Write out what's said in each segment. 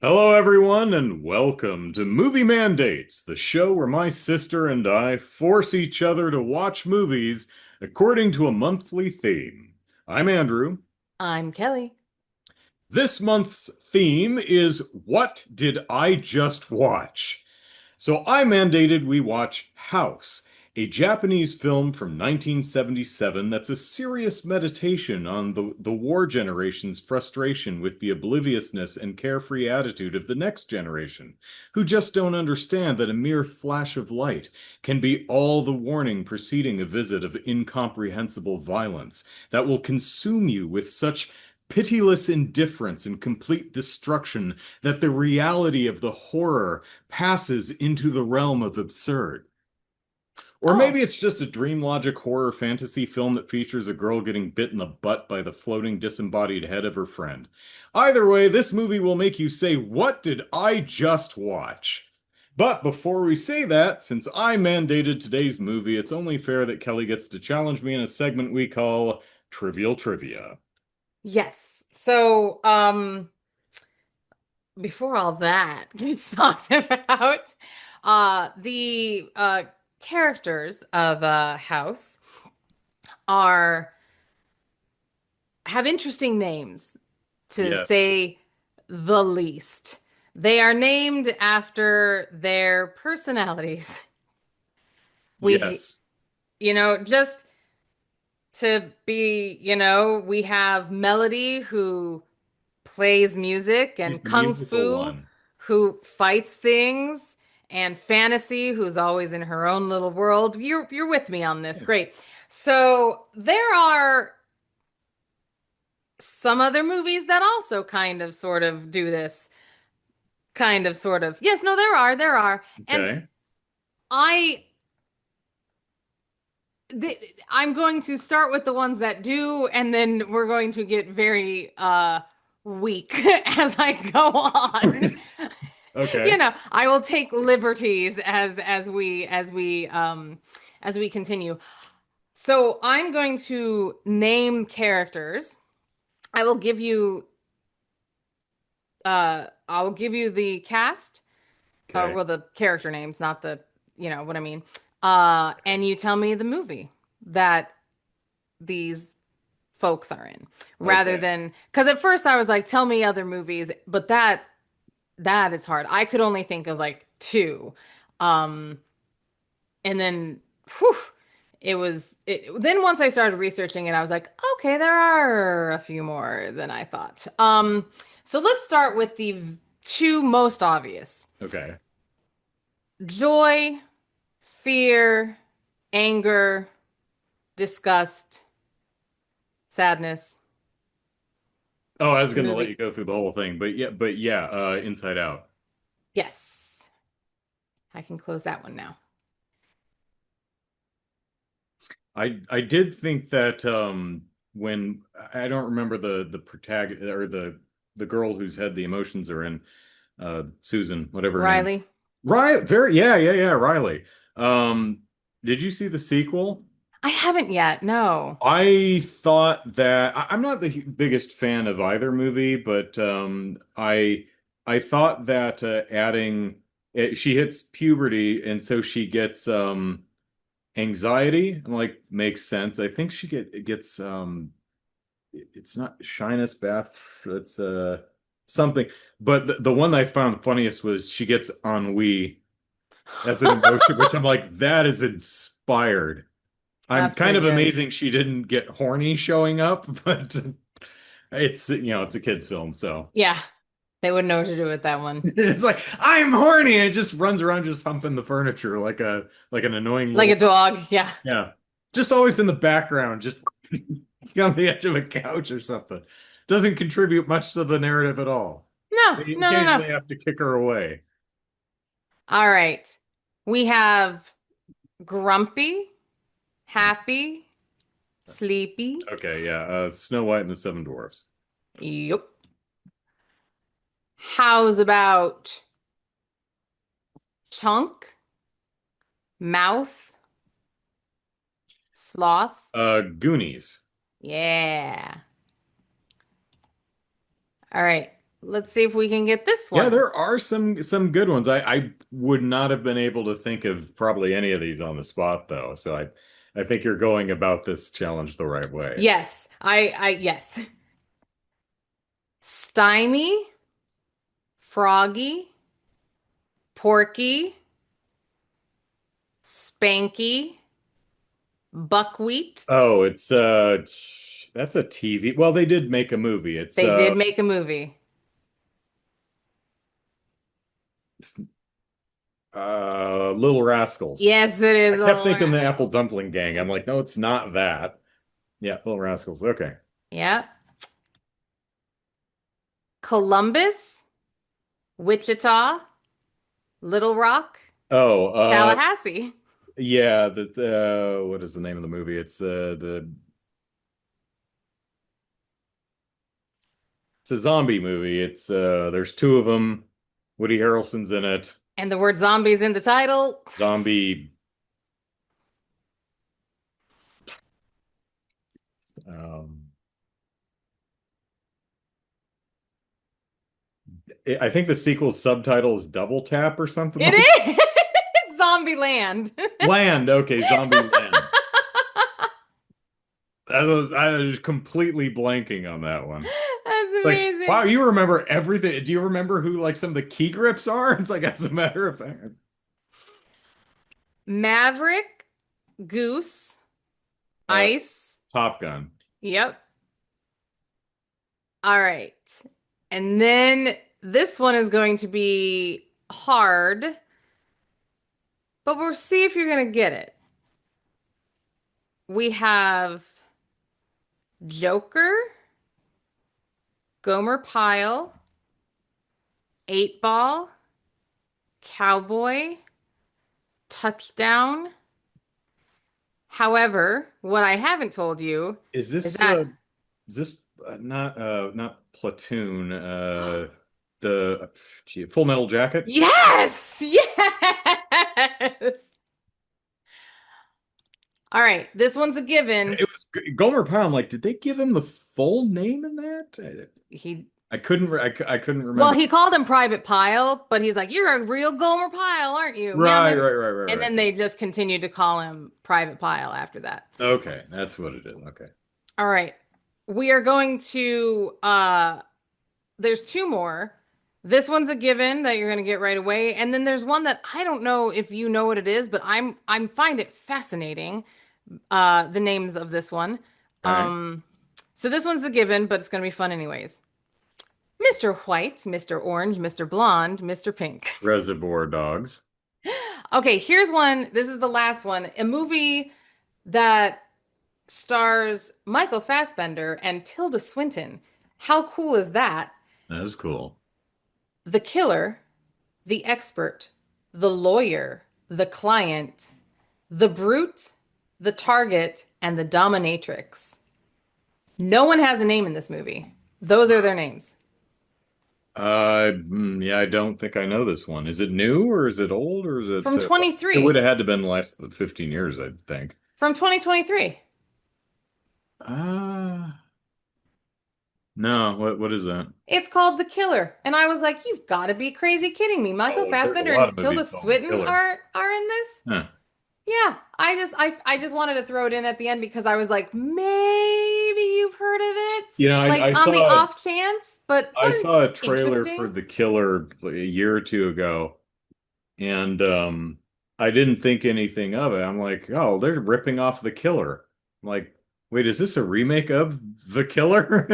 Hello, everyone, and welcome to Movie Mandates, the show where my sister and I force each other to watch movies according to a monthly theme. I'm Andrew. I'm Kelly. This month's theme is What Did I Just Watch? So I mandated we watch House, a Japanese film from 1977 that's a serious meditation on the war generation's frustration with the obliviousness and carefree attitude of the next generation, who just don't understand that a mere flash of light can be all the warning preceding a visit of incomprehensible violence that will consume you with such pitiless indifference and complete destruction that the reality of the horror passes into the realm of absurd. Or Oh, maybe it's just a dream logic horror fantasy film that features a girl getting bit in the butt by the floating disembodied head of her friend. Either way, this movie will make you say, "What did I just watch?" But before we say that, since I mandated today's movie, it's only fair that Kelly gets to challenge me in a segment we call Trivial Trivia. yes. Before all that gets talked about, the characters of House are have interesting names, to Yes. say the least. They are named after their personalities. We, Yes. just to be, we have Melody, who plays music, He's and the Kung musical Fu, one. who fights things, and Fantasy, who's always in her own little world. You're with me on this. Yeah. Great. So there are some other movies that also kind of sort of do this. Kind of sort of. Yes, no, there are. And Okay. I I'm going to start with the ones that do, and then we're going to get very weak as I go on. Okay. I will take liberties as we continue. So I'm going to name characters. I will give you I'll give you the cast, or Okay. well, the character names, not the, you know what I mean. And you tell me the movie that these folks are in, rather Okay. than, because at first I was like, tell me other movies, but that is hard. I could only think of like two. Um, and then whew, then once I started researching it, I was like, okay, there are a few more than I thought. So let's start with the two most obvious. Okay. Joy, fear, anger, disgust, sadness. Oh, I was The gonna let you movie. go through the whole thing, but yeah, Inside Out. Yes. I can close that one now. I did think that when I don't remember the protagonist or the girl whose head the emotions are in, Susan, whatever her name. Riley. Riley, very yeah, Riley. Did you see the sequel? I haven't yet. No. I thought that I'm not the biggest fan of either movie, but I thought that adding she hits puberty and so she gets anxiety. I'm like, makes sense. I think she gets it's not shyness bath, it's something. But the one that I found funniest was she gets ennui as an emotion, which I'm like, that is inspired. I'm That's kind pretty of good. amazing she didn't get horny showing up, but it's a kid's film, so Yeah, they wouldn't know what to do with that one. it's like I'm horny and it just runs around just humping the furniture like an annoying Like a little dog. Yeah. yeah. Just always in the background, just on the edge of a couch or something. Doesn't contribute much to the narrative at all. No, They no, no, no. occasionally have to kick her away. All right. We have grumpy, happy, sleepy. Okay, yeah. Snow White and the Seven Dwarfs. Yep. How's about chunk, mouth, sloth? Goonies. Yeah. All right. Let's see if we can get this Yeah, one. there are some good ones. I would not have been able to think of probably any of these on the spot though. So I think you're going about this challenge the right way. Yes, yes. Stymie, Froggy, Porky, Spanky, Buckwheat. Oh, it's that's a TV. Well, they did make a movie. They did make a movie. It's, Little Rascals. Yes, it I is kept Little thinking the Apple Rascals. Dumpling Gang. I'm like, no, it's not that. Yeah, Little Rascals. Okay. Yep. Columbus, Wichita, Little Rock, Oh, Tallahassee. yeah, what is the name of the movie? It's a zombie movie. It's there's two of them. Woody Harrelson's in it. And the word zombies in the title. Zombie. Um, I think the sequel's subtitle is Double Tap or something It like is Zombie Land. Land. Okay, Zombie Land. I was completely blanking on that one. That's Like, wow, amazing. you remember everything. Do you remember who like some of the key grips are? It's like, as a matter of fact. Maverick, Goose, Uh, Ice. Top Gun. Yep. All right. And then this one is going to be hard, but we'll see if you're going to get it. We have Joker, Gomer Pyle, Eight Ball, Cowboy, Touchdown. However, what I haven't told you Is is this that not Platoon? The Full Metal Jacket. yes, yes. All right, this one's a given. It was Gomer Pyle. I'm like, did they give him the full name in that? He I couldn't Well, remember. he called him Private Pile, but he's like, "You're a real Gomer Pyle, aren't you?" Meow Right, meow. right, right, right, And right. then they just continued to call him Private Pile after that. Okay, that's what it is. Okay. All right. We are going to there's two more. This one's a given that you're going to get right away, and then there's one that I don't know if you know what it is, but I'm find it fascinating the names of this one. Okay. Um so this one's a given, but it's going to be fun anyways. Mr. White, Mr. Orange, Mr. Blonde, Mr. Pink. Reservoir Dogs. Okay, here's one. This is the last one. A movie that stars Michael Fassbender and Tilda Swinton. How cool is that? That is cool. The killer, the expert, the lawyer, the client, the brute, the target, and the dominatrix. No one has a name in this movie. Those are their names. Yeah, I don't think I know this one. Is it new or is it old or is it? From It would 23. have had to been less than 15 years, I think. From 2023. Uh, no. What is that? It's called The Killer. And I was like, you've got to be crazy kidding me. Michael Oh, there's a Fassbender lot and of Tilda movies called The Swinton Killer. are in this? Huh. Yeah, I just wanted to throw it in at the end because I was like, maybe you've heard of it, You know, like on the off chance. But I what an saw a trailer for interesting. The Killer like a year or two ago, and I didn't think anything of it. I'm like, oh, they're ripping off The Killer. I'm like, wait, is this a remake of The Killer?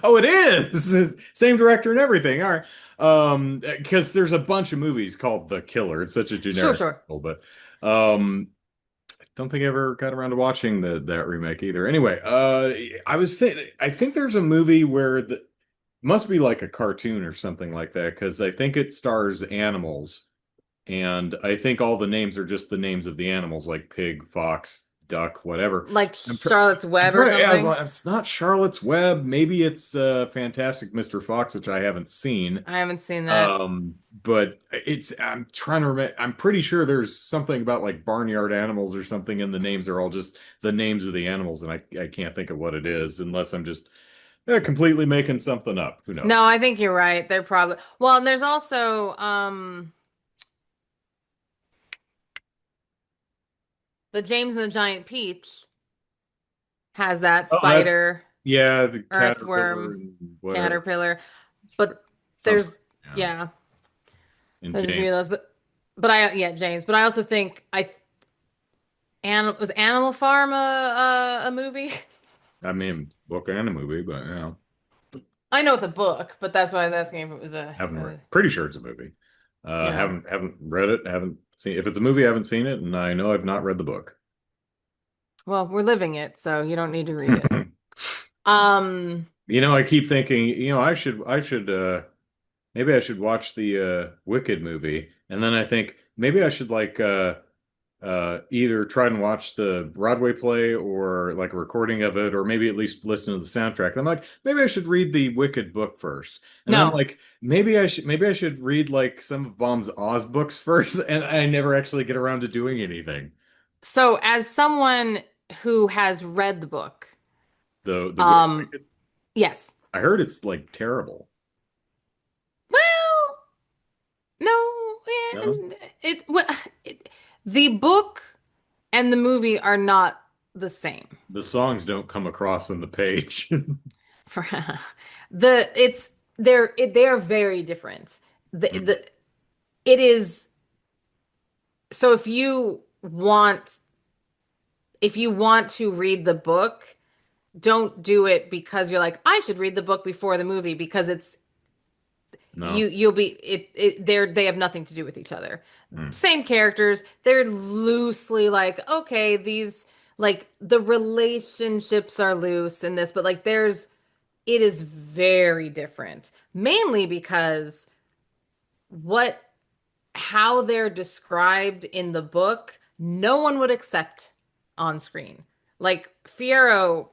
Oh, it is. Same director and everything. All right. Because there's a bunch of movies called The Killer. It's such a Sure, generic sure. title, but I don't think I ever got around to watching that remake either. Anyway, I think there's a movie where the must be like a cartoon or something like that because I think it stars animals. And I think all the names are just the names of the animals, like pig, fox, duck, whatever. Like I'm, Charlotte's I'm Web or trying to, yeah, something. it's not Charlotte's Web. Maybe it's Fantastic Mr. Fox, which I haven't seen. I haven't seen that. But I'm trying to remember. I'm pretty sure there's something about like barnyard animals or something, and the names are all just the names of the animals, and I can't think of what it is unless I'm just They're completely making something up. Who knows? No, I think you're right. They're probably well, and there's also the James and the Giant Peach has that Oh, that's spider, yeah, the caterpillar earthworm, and whatever. caterpillar. But Something. there's Yeah. yeah, And there's a few of James. those. But I yeah, James. But I also think I was Animal Farm a movie? I mean, book and a movie, but I know it's a book, but that's why I was asking if it was a haven't it read. was Pretty sure it's a movie. yeah. Haven't read it. Haven't seen. If it's a movie, I haven't seen it, and I know I've not read the book. Well, we're living it, so you don't need to read it. Um, I keep thinking, maybe I should watch the Wicked movie, and then I think maybe I should like either try and watch the Broadway play or like a recording of it, or maybe at least listen to the soundtrack. And I'm like, maybe I should read the Wicked book first, and then I'm no. like, maybe I should read like some of Baum's Oz books first, and I never actually get around to doing anything. So as someone who has read the book, The um, Wicked, yes. I heard it's like terrible. Well, no, No, well, it, the book and the movie are not the same. the songs don't come across on the page. For the it's they are very different. Mm, The it is so if you want to read the book, don't do it because you're like, I should read the book before the movie because no. you'll be they have nothing to do with each other. Mm, Same characters, they're loosely like, okay, these like the relationships are loose in this, but like it is very different. Mainly because what how they're described in the book, no one would accept on screen. Like Fiero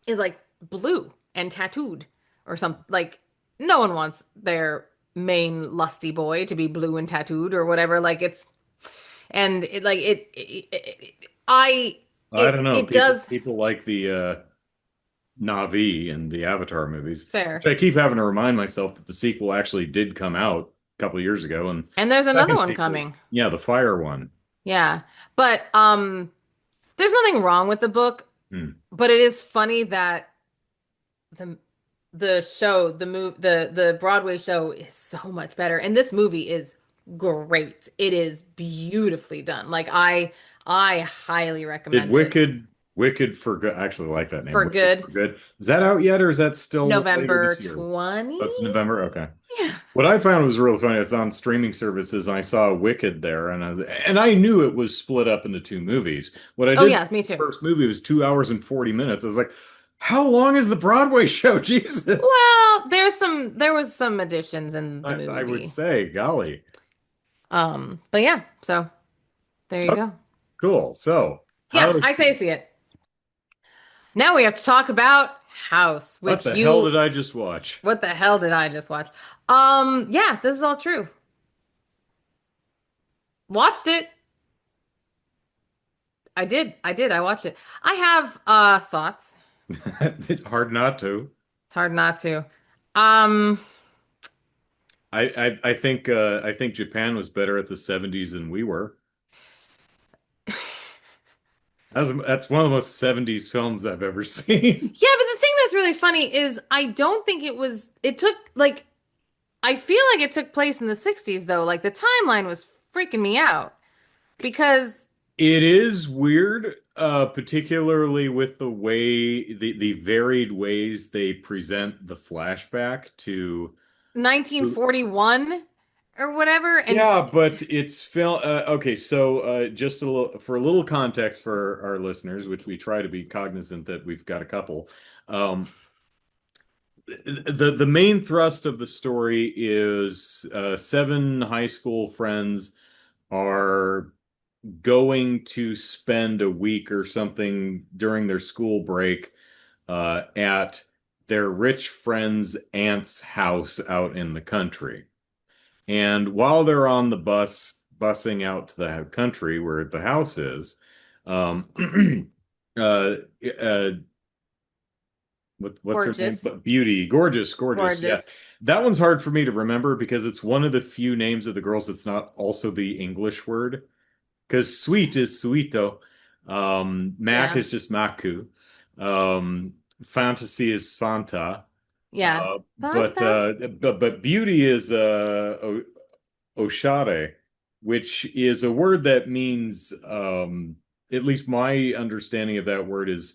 is like blue and tattooed or something. Like no one wants their main lusty boy to be blue and tattooed or whatever. Like it's and it like I I don't know. it People does people like the Na'vi in the Avatar movies, which fair. I keep having to remind myself that the sequel actually did come out a couple of years ago, and And there's the another second one sequel, coming. yeah, the fire one. Yeah. But there's nothing wrong with the book, Hmm. but it is funny that the the Broadway show is so much better. And this movie is great. It is beautifully done. Like I highly Did recommend it Wicked for Good? I actually like that name. for Wicked good. for Good. Is that out yet, or is that still later November this year? 20. Oh, it's November. Okay. Yeah. What I found was really funny. It's on streaming services, and I saw Wicked there, and I knew it was split up into two movies. What I Oh did yeah, me too. first movie was 2 hours and 40 minutes. I was like, how long is the Broadway show? Jesus. Well, there was some additions in the I would movie. say, golly. But yeah, so there you Oh, go. cool. So, Yeah, I House, say see it. Now we have to talk about House, what which the hell you did I just watch? what the hell did I just watch? Yeah, this is all true. Watched it. I did. I did. I watched it. I have thoughts. Hard not to. It's hard not to. Um I think Japan was better at the 70s than we were. That's one of the most 70s films I've ever seen. yeah, but the thing that's really funny is I don't think it took like I feel like it took place in the 60s though. Like the timeline was freaking me out because It is weird, particularly with the varied ways they present the flashback to. 1941 or whatever and Yeah, but it's film. Okay, so just a little context for our listeners, which we try to be cognizant that we've got a couple. Um, the main thrust of the story is seven high school friends are going to spend a week or something during their school break at their rich friend's aunt's house out in the country. And while they're on the busing out to the country where the house is, um, uh, uh, what's her name? Gorgeous. But Beauty, gorgeous, gorgeous. Yeah, Gorgeous. that one's hard for me to remember because it's one of the few names of the girls that's not also the English word. Because sweet is suito, Mac Yeah. is just Maku, fantasy is Fanta, Yeah. Fanta? but beauty is Oshare, which is a word that means at least my understanding of that word is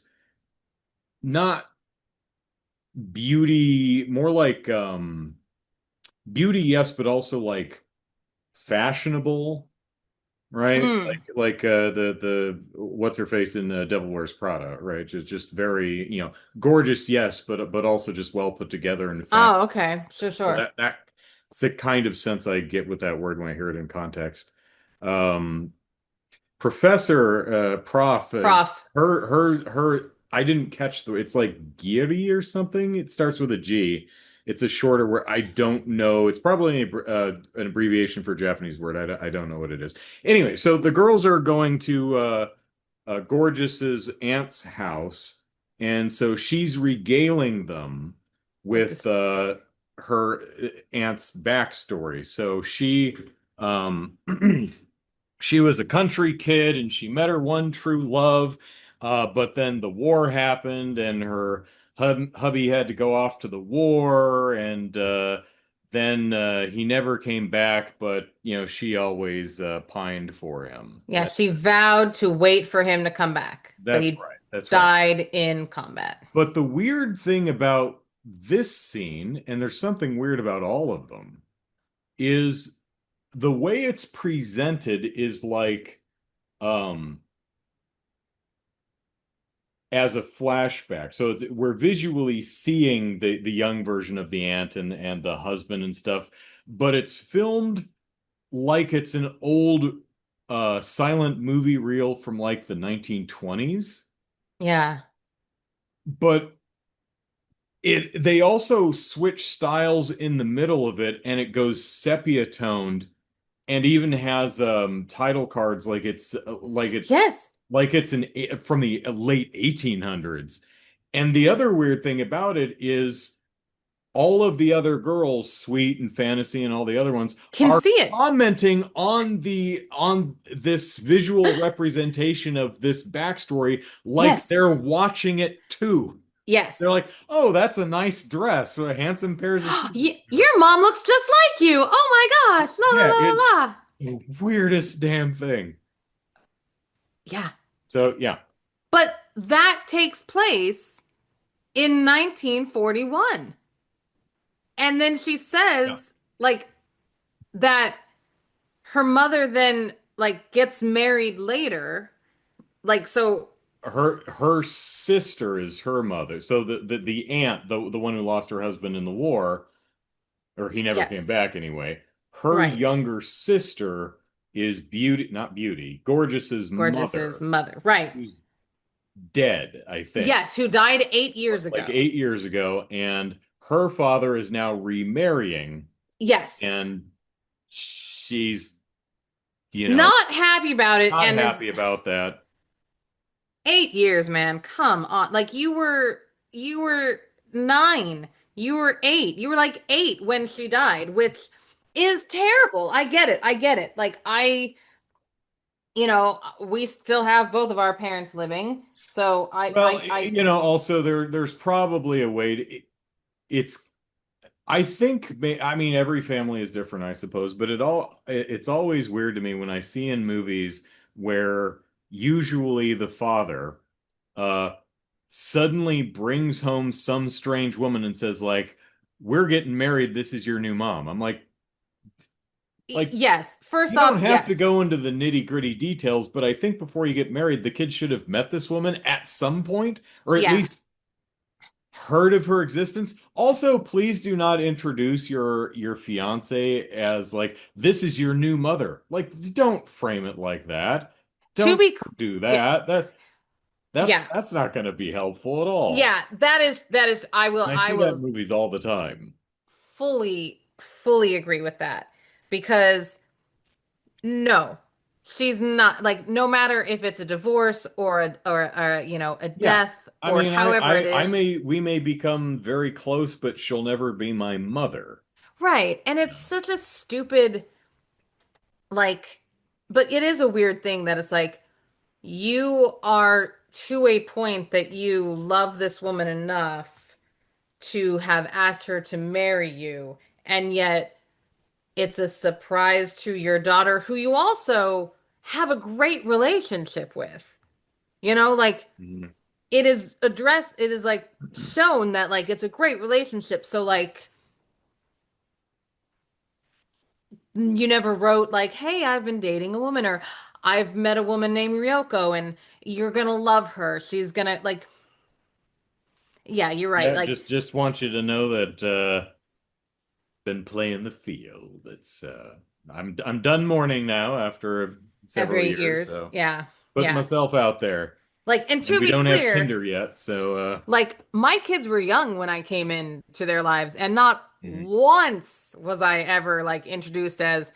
not beauty, more like beauty, yes, but also like fashionable, right? Mm. The what's her face in Devil Wears Prada, right? Just very, gorgeous, yes, but also just well put together and fashion. Oh, okay. Sure, So sure. that's the kind of sense I get with that word when I hear it in context. Um, Professor, Prof, Prof. her. I didn't catch it's like Giri or something. It starts with a G. It's a shorter word. I don't know. It's probably an abbreviation for a Japanese word. I don't know what it is. Anyway, so the girls are going to Gorgeous's aunt's house, and so she's regaling them With with this. her aunt's backstory. So um, she was a country kid and she met her one true love, but then the war happened and her hubby had to go off to the war, and then he never came back, but she always pined for him. Yeah, she vowed to wait for him to come back, but That's he right. That's right. died in combat. But the weird thing about this scene, and there's something weird about all of them, is the way it's presented is like um as a flashback. So we're visually seeing the young version of the aunt and the husband and stuff, but it's filmed like it's an old silent movie reel from like the 1920s. Yeah. But they also switch styles in the middle of it, and it goes sepia toned and even has title cards like Yes. it's an from the late 1800s. And the other weird thing about it is all of the other girls, Sweet and Fantasy and all the other ones, Can are see it. commenting on this visual representation of this backstory like Yes. they're watching it too. They're Yes. like, "Oh, that's a nice dress, or handsome pairs of shoes." Your mom looks just like you. Oh my gosh. La la Yeah, la it's la la. the weirdest damn thing. Yeah. So yeah, But that takes place in 1941. And then she yeah. says like that her mother then like gets married later. Like so Her sister is her mother. So the aunt, the one who lost her husband in the war, or he never came yes. back anyway. Her Right. younger sister is Beauty, not Beauty, Gorgeous's Gorgeous's mother, mother. Right. who's dead, I think, Yes, who died 8 years like ago. 8 years ago, and her father is now remarrying, Yes. and she's, you know, Not happy about it not and is happy about that. 8 years, man. Come on. Like you were 9. You were 8. You were like 8 when she died, which is terrible. I get it. I get it. Like we still have both of our parents living. So Well, also there's probably a way to it's I think I mean every family is different, I suppose, but it's always weird to me when I see in movies where usually the father uh suddenly brings home some strange woman and says like, "We're getting married, this is your new mom." I'm like yes. First you don't off, have to yes. go into the nitty-gritty details, but I think before you get married, the kid should have met this woman at some point, or at Yeah. least heard of her existence. Also, please do not introduce your fiance as like this is your new mother. Like, don't frame it like that. To Don't be do yeah. that. That's Yeah. that's not going to be helpful at all. Yeah, that is I will And I I see that in will movies all the time. fully agree with that because no. she's not like no matter if it's a divorce or or a Yeah. death I or mean, however it I is. may, we may become very close, but she'll never be my mother. Right. And it's such a stupid like but it is a weird thing that it's like you are to a point that you love this woman enough to have asked her to marry you, and yet it's a surprise to your daughter who you also have a great relationship with. Like Mhm. it is like shown that like it's a great relationship. So like you never wrote like, "Hey, I've been dating a woman," or "I've met a woman named Ryoko and you're gonna love her. She's gonna like." Yeah, you're right. Yeah, Like just want you to know that been playing the field. I'm done mourning now after after several 8 years. years, so Yeah, putting yeah. myself out there. Like, and And to we be don't have clear, Tinder yet, so like my kids were young when I came into their lives, and not mhm. once was I ever like introduced as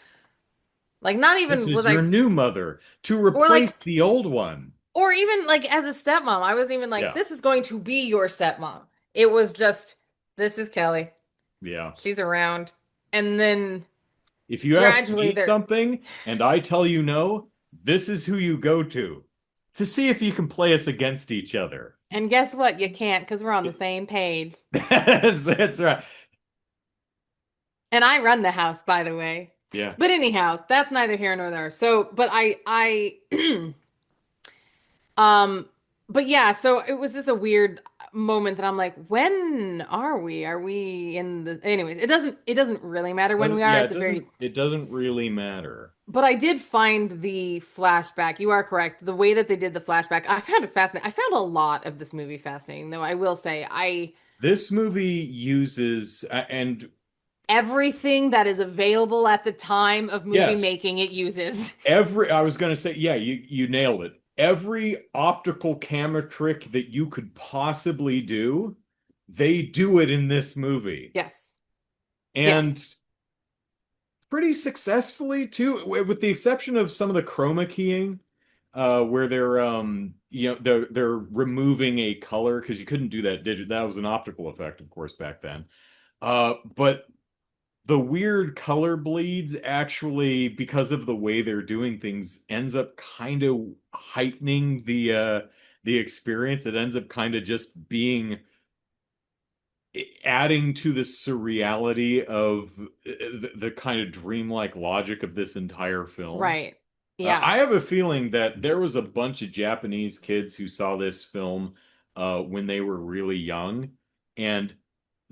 like not This even was is your I new mother to or like replace the old one. or even like as a stepmom. I wasn't even like Yeah, this is going to be your stepmom. It was just this is Kelly. yeah. She's around. And then If you ask gradually me they're something and I tell you no, this is who you go to see if you can play us against each other. and guess what? You can't because we're on the same page. That's right. And I run the house, by the way. Yeah. But anyhow, that's neither here nor there. So, but I um, but yeah, so it was just a weird moment that I'm like, when are we? Are we in the, anyways, it doesn't really matter when we are. Yeah, It's a very, it doesn't really matter. but I did find the flashback. You are correct. The way that they did the flashback, I found it fascinating. I found a lot of this movie fascinating, though I will say, This movie uses and everything that is available at the time of movie yes, making, it uses. every I was going to say yeah, you nailed it. Every optical camera trick that you could possibly do, they do it in this movie. Yes. Yes. And pretty successfully too, with the exception of some of the chroma keying, where they're they're removing a color because you couldn't do that digit. That was an optical effect, of course, back then. But the weird color bleeds actually, because of the way they're doing things, ends up kind of heightening the experience. It ends up kind of just being adding to the surreality of the kind of dreamlike logic of this entire film. Right. Yeah. I have a feeling that there was a bunch of Japanese kids who saw this film when they were really young, and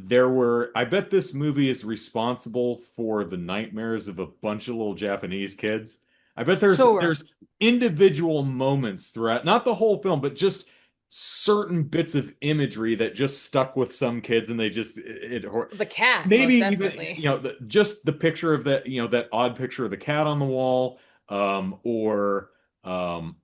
I bet this movie is responsible for the nightmares of a bunch of little Japanese kids. I bet Sure. there's individual moments throughout, not the whole film, but just certain bits of imagery that just stuck with some kids, and they just The cat, maybe most even definitely. just the picture of that that odd picture of the cat on the wall, or um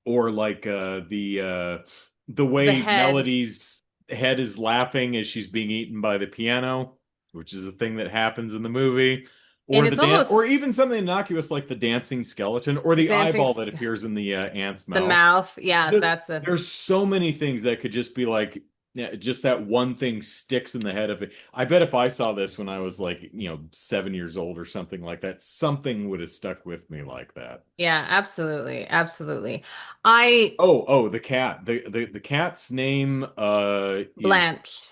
or like the The way head. Melody's head is laughing as she's being eaten by the piano, which is a thing that happens in the movie, And or it's or even almost something innocuous like the dancing skeleton or the the dancing, eyeball that appears in the ant's the mouth. mouth. Yeah, Just, that's a, there's so many things that could just be like, yeah, just that one thing sticks in the head of it. I bet if I saw this when I was like, 7 years old or something like that, something would have stuck with me like that. yeah, absolutely. Absolutely. I, Oh, the cat. The cat's name is Blanche.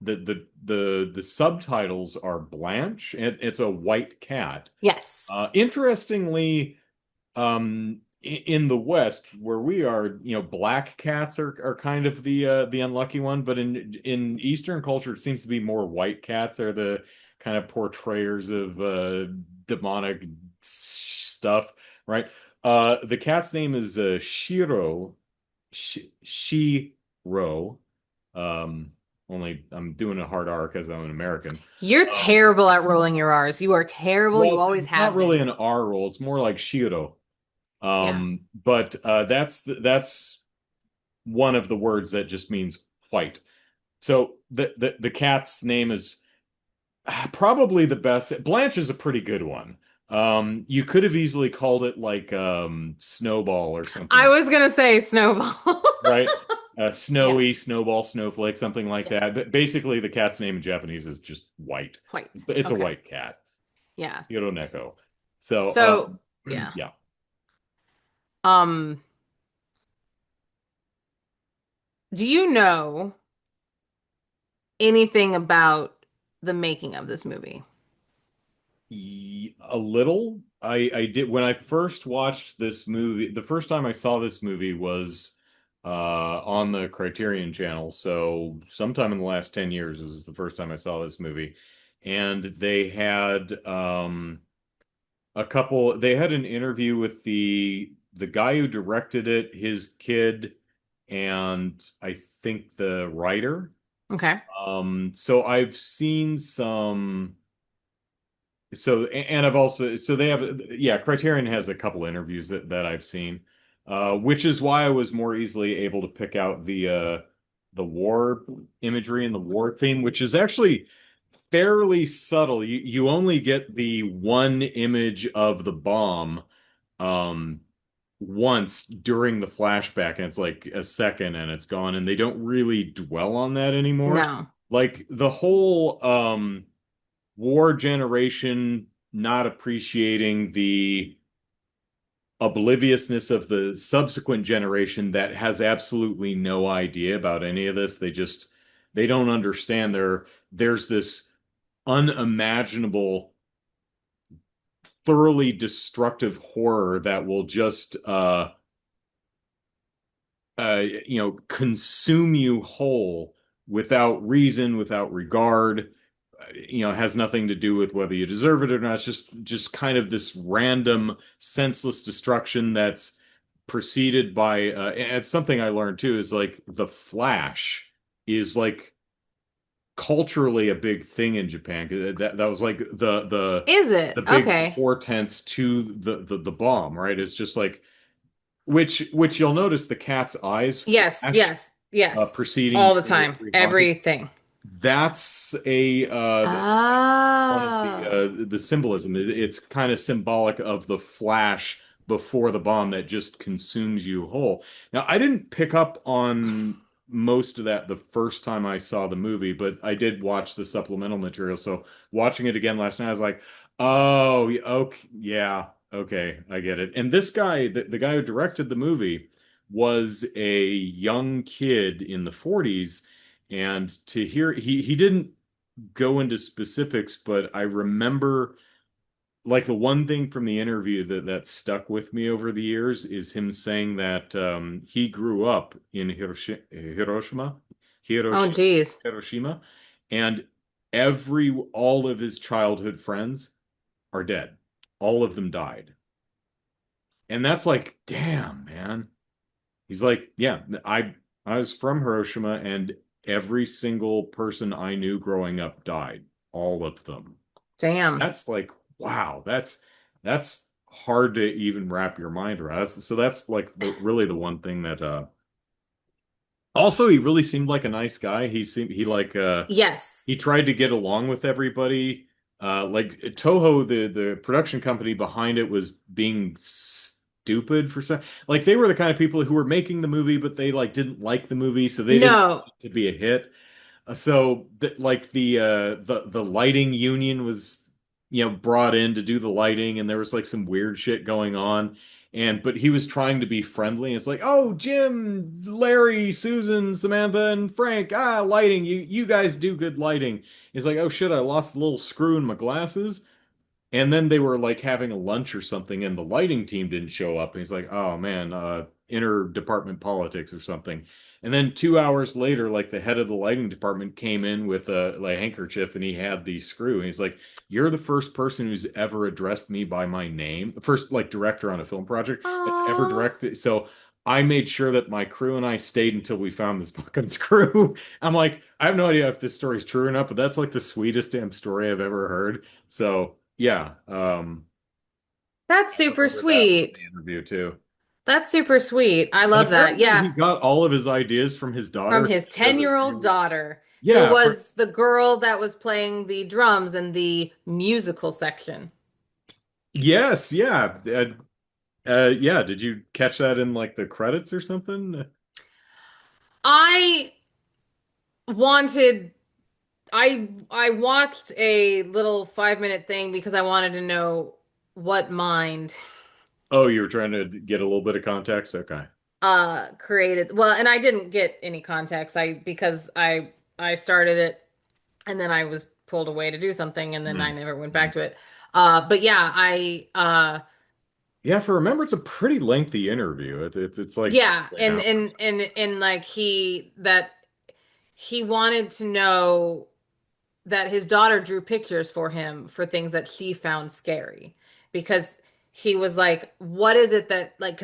the subtitles are Blanche, and it's a white cat. Yes. Interestingly, in the West where we are, black cats are kind of the unlucky one, but in Eastern culture it seems to be more white cats are the kind of portrayers of demonic stuff, right? The cat's name is Shiro. Shiro. um Only I'm doing a hard R because I'm an American. You're um terrible at rolling your R's. You are terrible. well, You always it's not have really been. an R roll, it's more like Shiro. Yeah. But that's one of the words that just means white. So the cat's name is probably the best. Blanche is a pretty good one. You could have easily called it like snowball or I something, was gonna say Snowball. right? Yeah, Snowy, snowball, snowflake, something like yeah, that. But basically, the cat's name in Japanese is just white. white. It's a Okay, white cat, yeah. Hironeko. So, So, yeah. yeah. Um, do you know anything about the making of this movie? A little. I did when I first watched this movie. The first time I saw this movie was on the Criterion Channel. So sometime in the last 10 years is the first time I saw this movie. And they had they had an interview with the guy who directed it, his kid, and I think the writer. Okay. So I've seen some. So and I've also so they have yeah, Criterion has a couple interviews that I've seen, which is why I was more easily able to pick out the war imagery and the war theme, which is actually fairly subtle. You only get the one image of the bomb um once during the flashback, and it's like a second and it's gone, and they don't really dwell on that anymore. No. Like the whole war generation not appreciating the obliviousness of the subsequent generation that has absolutely no idea about any of this. They don't understand there's this unimaginable, thoroughly destructive horror that will just consume you whole without reason, without regard. Has nothing to do with whether you deserve it or not. It's just kind of this random, senseless destruction that's preceded by. And it's something I learned too is like the Flash is like culturally a big thing in Japan. That was like Is it? the big Okay. portents to the bomb, right? It's just like which you'll notice the cat's eyes Yes, flash yes, yes. preceding All the every time. haunting. Everything. That's a one of Oh. the symbolism. It's kind of symbolic of the flash before the bomb that just consumes you whole. Now, I didn't pick up on most of that the first time I saw the movie, but I did watch the supplemental material. So watching it again last night, I was like, oh, okay, yeah, okay, I get it. And this guy, the guy who directed the movie, was a young kid in the 40s, and to hear he didn't go into specifics, but I remember like the one thing from the interview that stuck with me over the years is him saying that he grew up in Oh, geez. Hiroshima, and all of his childhood friends are dead. All of them died. And that's like, damn, man. He's like, yeah, I was from Hiroshima and every single person I knew growing up died. All of them. Damn. That's like, wow, that's hard to even wrap your mind around. That's like really the one thing that also he really seemed like a nice guy. Yes. He tried to get along with everybody. Like Toho, the production company behind it was being stupid for some. Like they were the kind of people who were making the movie, but they like didn't like the movie, so they didn't No. want it to be a hit. Like the lighting union was brought in to do the lighting, and there was like some weird shit going on, and but he was trying to be friendly. It's like, oh, Jim, Larry, Susan, Samantha, and Frank, lighting, you guys do good lighting. He's like, oh shit, I lost the little screw in my glasses. And then they were like having a lunch or something, and the lighting team didn't show up. And he's like, "Oh man, interdepartment politics or something." And then 2 hours later, like the head of the lighting department came in with a like handkerchief, and he had the screw. And he's like, "You're the first person who's ever addressed me by my name, the first like director on a film project that's ever Oh, directed." So I made sure that my crew and I stayed until we found this fucking screw. I'm like, I have no idea if this story's true or not, but that's like the sweetest damn story I've ever heard. So yeah, that's I super remember that from the sweet. interview too. That's super sweet. I And love that. apparently he Yeah. got all of his ideas from his From daughter. his She has a 10-year-old really, daughter, who yeah, was the girl that was playing the drums in the musical section. Yes, yeah. Yeah, did you catch that in like the credits or something? I wanted I watched a little 5 minute thing because I wanted to know what mind Oh, you were trying to get a little bit of context? Okay. created, well, and I didn't get any context. I started it and then I was pulled away to do something and then I Mm. never went back Mm. to it. But yeah, Yeah, if I remember, it's a pretty lengthy interview. It's like yeah, an hour or and like he wanted to know that his daughter drew pictures for him for things that she found scary because he was like, what is it that like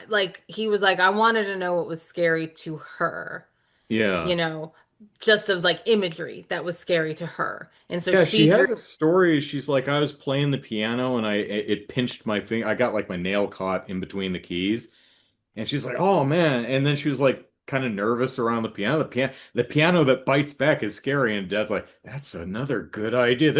like he was like, I wanted to know what was scary to her, yeah. you know, just of like imagery that was scary to her. And so Yeah, she she drew. has a story. She's like, I was playing the piano and it pinched my finger. I got like my nail caught in between the keys. And she's like, "Oh man!" And then she was like, kind of nervous around the piano. The piano that bites back is scary. And Dad's like, "That's another good idea.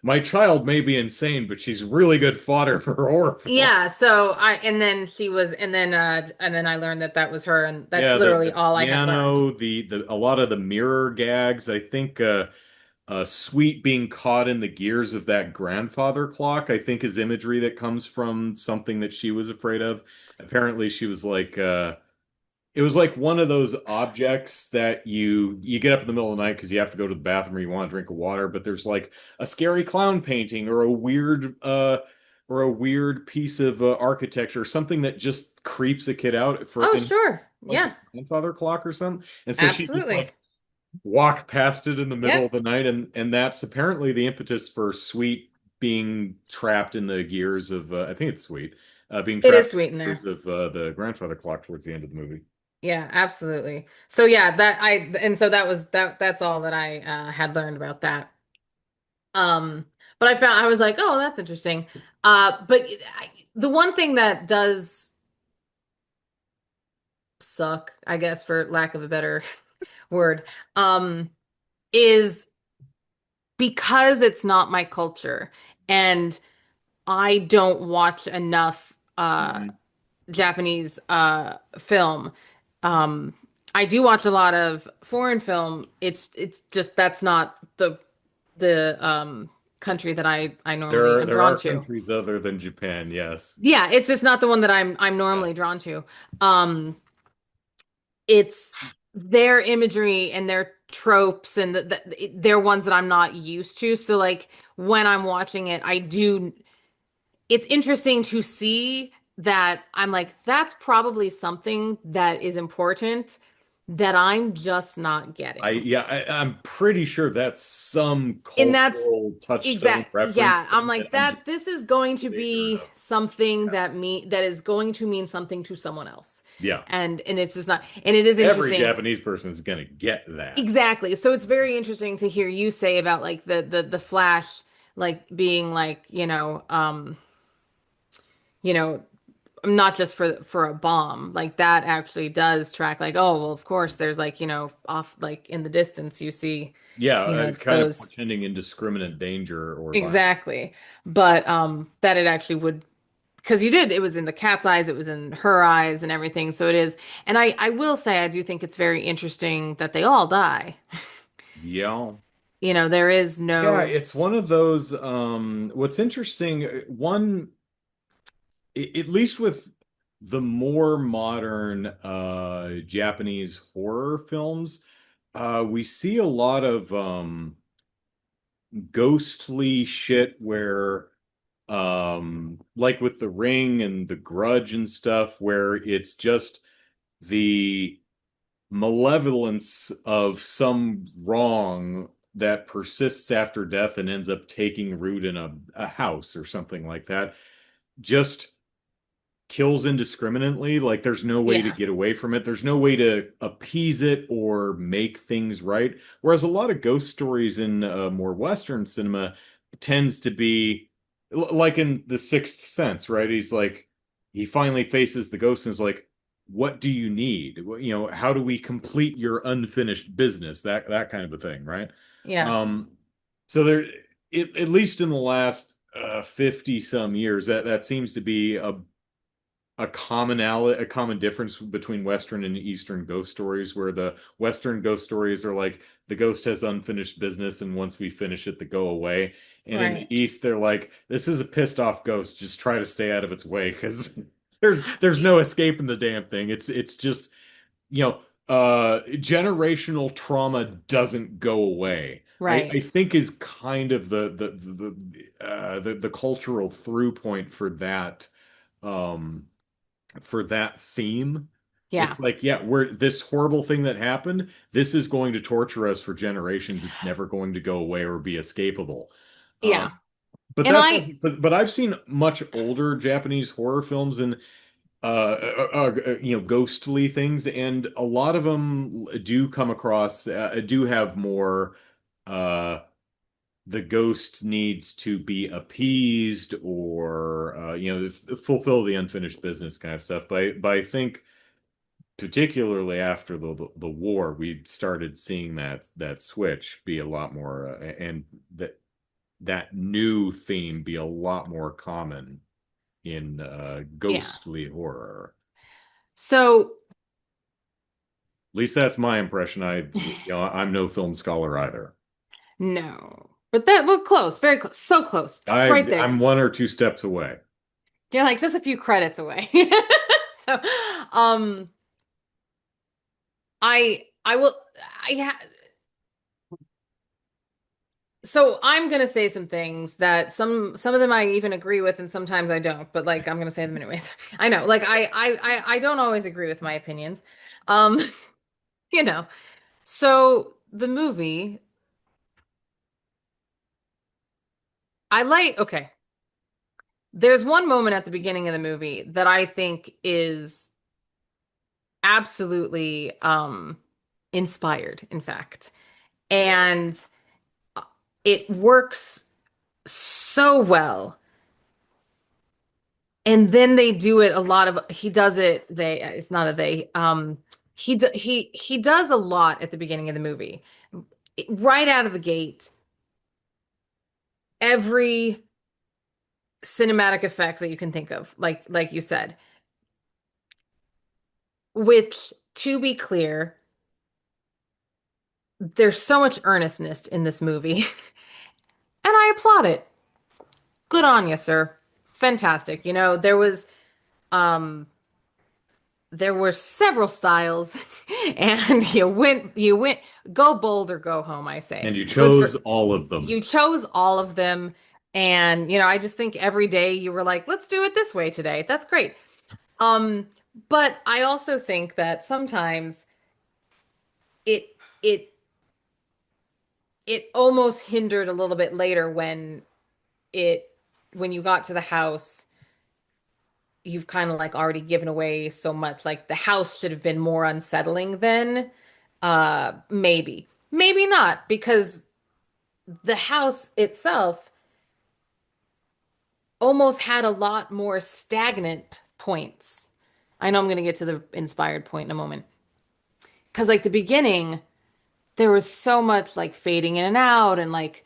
My child may be insane, but she's really good fodder for a horror film." Yeah, so and then she was and then I learned that that was her and that's Yeah, the literally the all I had learned. piano, the a lot of the mirror gags. I think Sweet being caught in the gears of that grandfather clock, I think, is imagery that comes from something that she was afraid of. Apparently, she was like. It was like one of those objects that you get up in the middle of the night because you have to go to the bathroom or you want to drink water, but there's like a scary clown painting or a weird piece of architecture, something that just creeps a kid out for Oh, in sure. like the Yeah, grandfather clock or something. And so she just absolutely. like walk past it in the middle Yep. of the night, and that's apparently the impetus for Sweet being trapped in the gears of I think it's Sweet being It is trapped sweet in in the there. gears of the grandfather clock towards the end of the movie. Yeah, absolutely. So yeah, that I and so that was that's all that I had learned about that. Um, but I was like, oh, that's interesting. But the one thing that does suck, I guess, for lack of a better word, um, is because it's not my culture and I don't watch enough Mhm. Japanese film. Um, I do watch a lot of foreign film. It's just that's not the country that I normally am There drawn are to. countries other than Japan, yes. Yeah, it's just not the one that I'm Yeah. normally drawn to. Um, it's their imagery and their tropes and they're ones that I'm not used to. So like when I'm watching it, I do it's interesting to see that I'm like, that's probably something that is important that I'm just not getting. I'm pretty sure that's some And that's cultural touchstone reference yeah, I'm thing that like I'm just that this is going to really ignorant be of. something that is going to mean something to someone else. Yeah. And it's just not and it is Every interesting. Japanese person is gonna get that. Exactly. So it's very interesting to hear you say about like the Flash like being like, you know, not just for a bomb like that actually does track like oh well of course there's like off like in the distance you see Yeah, kind of those portending indiscriminate danger or violence. exactly but that it actually would because you did it was in the cat's eyes it was in her eyes and everything so it is and I will say I do think it's very interesting that they all die Yeah. there is Yeah, no it's one of those what's interesting one at least with the more modern Japanese horror films, we see a lot of ghostly shit where like with The Ring and The Grudge and stuff where it's just the malevolence of some wrong that persists after death and ends up taking root in a house or something like that. Just kills indiscriminately. Like there's no way to yeah get away from it. There's no way to appease it or make things right. Whereas a lot of ghost stories in more Western cinema tends to be like in The Sixth Sense, right? He's like, he finally faces the ghost and is like, what do you need? How do we complete your unfinished business? That kind of a thing, right? yeah Um, so there, at least in the last 50 some years. That seems to be a common difference between Western and Eastern ghost stories, where the Western ghost stories are like the ghost has unfinished business, and once we finish it, they go away. And in the Right. East, they're like, this is a pissed off ghost. Just try to stay out of its way because there's no escaping the damn thing. It's just, you know, generational trauma doesn't go away. I Right. think is kind of the cultural through point um for that theme. Yeah. It's like, yeah, we're this horrible thing that happened. This is going to torture us for generations. It's never going to go away or be escapable. Um, Yeah. but And that's I, also, but I've seen much older Japanese horror films and ghostly things, and a lot of them do come across do have more uh the ghost needs to be appeased or fulfill the unfinished business kind of stuff. But I think particularly after the war, we started seeing that switch be a lot more and that new theme be a lot more common in yeah. ghostly horror. So, At least that's my impression. I'm no film scholar either. no. But that, well, close, very close, so close, just right there. I'm one or two steps away. You're like just a few credits away. So, um, I will, I ha so I'm gonna say some things that some of them I even agree with and sometimes I don't, but like I'm gonna say them anyways. I know, like I don't always agree with my opinions. Um, you know. So the movie, I like, okay. There's one moment at the beginning of the movie that I think is absolutely inspired, in fact. And it works so well. And then they do it a lot of he does it they it's not a they he does a lot at the beginning of the movie. Right out of the gate, every cinematic effect that you can think of, like you said, which to be clear, there's so much earnestness in this movie, and I applaud it. Good on you, sir. Fantastic. Um there were several styles and you went go bold or go home, I say. And you Good chose for all of them. you chose all of them. And I just think every day you were like, let's do it this way today. That's great. Um, but I also think that sometimes it it it almost hindered a little bit later it when you got to the house, you've kind of like already given away so much. Like the house should have been more unsettling then. Maybe. Maybe not, because the house itself almost had a lot more stagnant points. I know I'm going to get to the inspired point in a moment. Because, like, the beginning, there was so much like fading in and out and like,